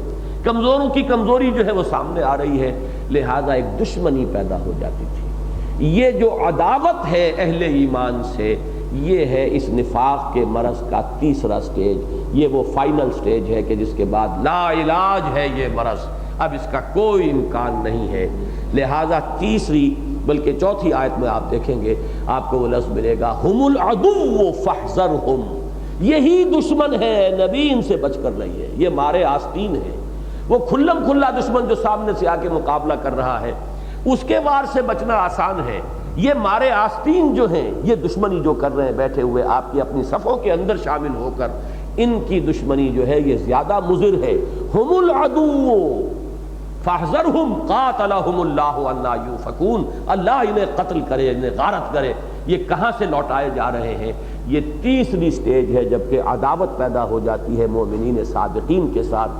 کمزوروں کی کمزوری جو ہے وہ سامنے آ رہی ہے، لہذا ایک دشمنی پیدا ہو جاتی تھی۔ یہ جو عداوت ہے اہل ایمان سے، یہ ہے اس نفاق کے مرض کا تیسرا سٹیج، یہ وہ فائنل سٹیج ہے کہ جس کے بعد لا علاج ہے یہ مرض، اب اس کا کوئی امکان نہیں ہے۔ لہذا تیسری بلکہ چوتھی آیت میں آپ دیکھیں گے آپ کو وہ لفظ ملے گا، ہم العدو فاحذرہم، یہی دشمن ہے نبی، ان سے بچ کر رہی ہے، یہ مارے آستین ہے۔ وہ کھلم کھلا دشمن جو سامنے سے آ کے مقابلہ کر رہا ہے اس کے وار سے بچنا آسان ہے، یہ مارے آستین جو ہیں، یہ دشمنی جو کر رہے ہیں بیٹھے ہوئے آپ کی اپنی صفوں کے اندر شامل ہو کر، ان کی دشمنی جو ہے یہ زیادہ مضر ہے۔ ہم العدو فاحذرہم قاتلہم اللہ انا یوفکون، اللہ انہیں قتل کرے، انہیں غارت کرے، یہ کہاں سے لوٹائے جا رہے ہیں۔ یہ تیسری سٹیج ہے جبکہ عداوت پیدا ہو جاتی ہے مومنین صادقین کے ساتھ،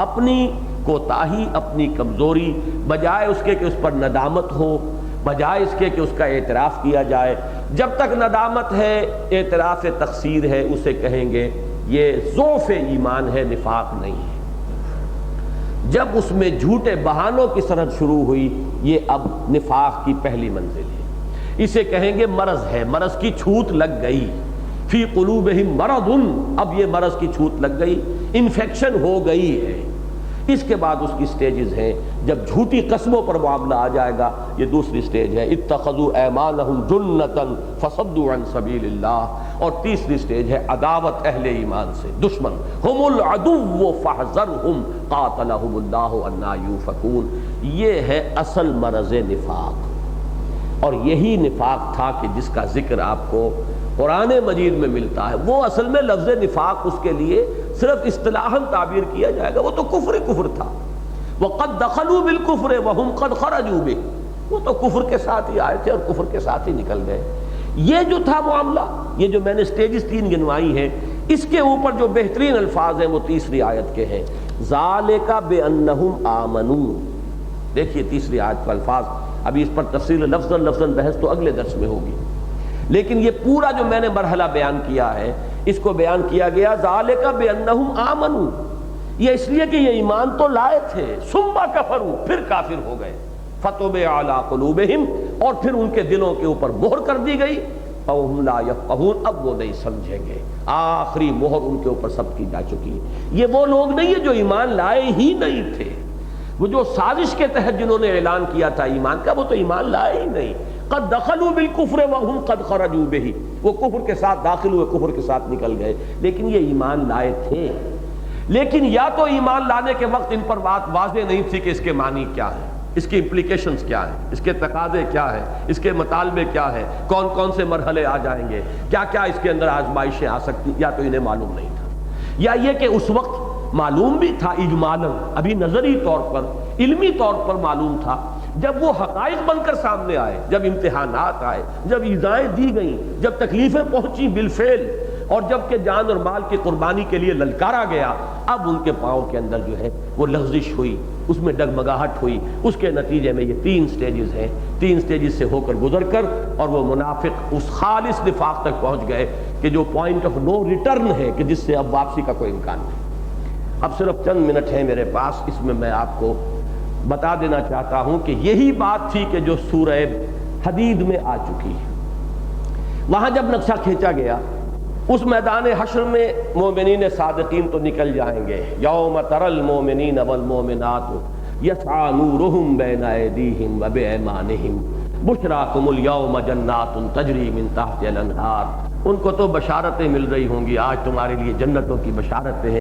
اپنی کوتاہی، اپنی کمزوری، بجائے اس کے کہ اس پر ندامت ہو، بجائے اس کے کہ اس کا اعتراف کیا جائے، جب تک ندامت ہے، اعتراف تقصیر ہے، اسے کہیں گے یہ ضعف ایمان ہے، نفاق نہیں ہے۔ جب اس میں جھوٹے بہانوں کی سرحد شروع ہوئی، یہ اب نفاق کی پہلی منزل ہے، اسے کہیں گے مرض ہے، مرض کی چھوت لگ گئی، فی قلوبہم مرض، اب یہ مرض کی چھوت لگ گئی، انفیکشن ہو گئی ہے۔ اس کے بعد اس کی سٹیجز ہیں، جب جھوٹی قسموں پر معاملہ آ جائے گا، یہ دوسری سٹیج ہے، اتخذوا ایمانہم جنۃ فصدوا عن سبیل اللہ، اور تیسری سٹیج ہے عداوت اہل ایمان سے، دشمن، ہم العدو فاحذرہم قاتلہم اللہ انا یوفکون، یہ ہے اصل مرض نفاق۔ اور یہی نفاق تھا کہ جس کا ذکر آپ کو قرآن مجید میں ملتا ہے، وہ اصل میں لفظ نفاق اس کے لیے صرف اصطلاحاً تعبیر کیا جائے گا، وہ تو کفر تھا، وَقَدْ دَخَلُوا بِالْكُفْرِ وَهُمْ قَدْ خَرَجُوا بِهِ، وہ تو کفر کے ساتھ ہی آئے تھے اور کفر کے ساتھ ہی نکل گئے۔ یہ جو تھا معاملہ، یہ جو میں نے سٹیجز 3 گنوائی ہیں، اس کے اوپر جو بہترین الفاظ ہیں وہ تیسری آیت کے ہیں، ذالک بانہم آمنوا۔ دیکھیے تیسری آیت کا الفاظ، ابھی اس پر تفصیل لفظاً بحث تو اگلے درس میں ہوگی، لیکن یہ پورا جو میں نے مرحلہ بیان کیا ہے اس کو بیان کیا گیا ذالک بانہم آمنوا، یہ اس لیے کہ یہ ایمان تو لائے تھے، ثم کفروا، پھر کافر ہو گئے، فطبع علی قلوبہم، اور پھر ان کے دلوں کے اوپر مہر کر دی گئی، فہم لا یفقہون، اب وہ نہیں سمجھیں گے، آخری مہر ان کے اوپر سب کی جا چکی ہے۔ یہ وہ لوگ نہیں ہیں جو ایمان لائے ہی نہیں تھے، وہ جو سازش کے تحت جنہوں نے اعلان کیا تھا ایمان کا، وہ تو ایمان لائے ہی نہیں۔ قد دخلوا بالکفر وهم قد خرجوا به، وہ کفر کے ساتھ داخل ہوئے، کفر کے ساتھ نکل گئے، لیکن یہ ایمان لائے تھے۔ لیکن یا تو ایمان لانے کے وقت ان پر بات واضح نہیں تھی کہ اس کے معنی کیا ہے، اس کی امپلیکیشنز کیا ہیں، اس کے تقاضے کیا ہیں، اس کے مطالبے کیا ہیں، کون کون سے مرحلے آ جائیں گے، کیا کیا اس کے اندر آزمائشیں آ سکتی، یا تو انہیں معلوم نہیں تھا، یا یہ کہ اس وقت معلوم بھی تھا اجمالاً، ابھی نظری طور پر، علمی طور پر معلوم تھا، جب وہ حقائق بن کر سامنے آئے، جب امتحانات آئے، جب ایذائیں دی گئیں، جب تکلیفیں پہنچی بالفعل، اور جب کہ جان اور مال کی قربانی کے لیے للکارا گیا، اب ان کے پاؤں کے اندر جو ہے وہ لغزش ہوئی، اس میں ڈگمگاہٹ ہوئی، اس کے نتیجے میں یہ 3 سٹیجز ہیں، 3 سٹیجز سے ہو کر گزر کر اور وہ منافق اس خالص نفاق تک پہنچ گئے کہ جو پوائنٹ آف نو ریٹرن ہے، کہ جس سے اب واپسی کا کوئی امکان نہیں۔ اب صرف چند منٹ ہیں میرے پاس، اس میں میں آپ کو بتا دینا چاہتا ہوں کہ یہی بات تھی کہ جو سورہ حدید میں آ چکی ہے۔ وہاں جب نقشہ کھینچا گیا، اس میدان حشر میں مومنین صادقین تو نکل جائیں گے، یوم تری المؤمنین والمؤمنات یسعی نورہم بین ایدیہم وبایمانہم بشراکم الیوم جنات تجری من تحتہا الانہار، ان کو تو بشارتیں مل رہی ہوں گی، آج تمہارے لیے جنتوں کی بشارتیں ہیں۔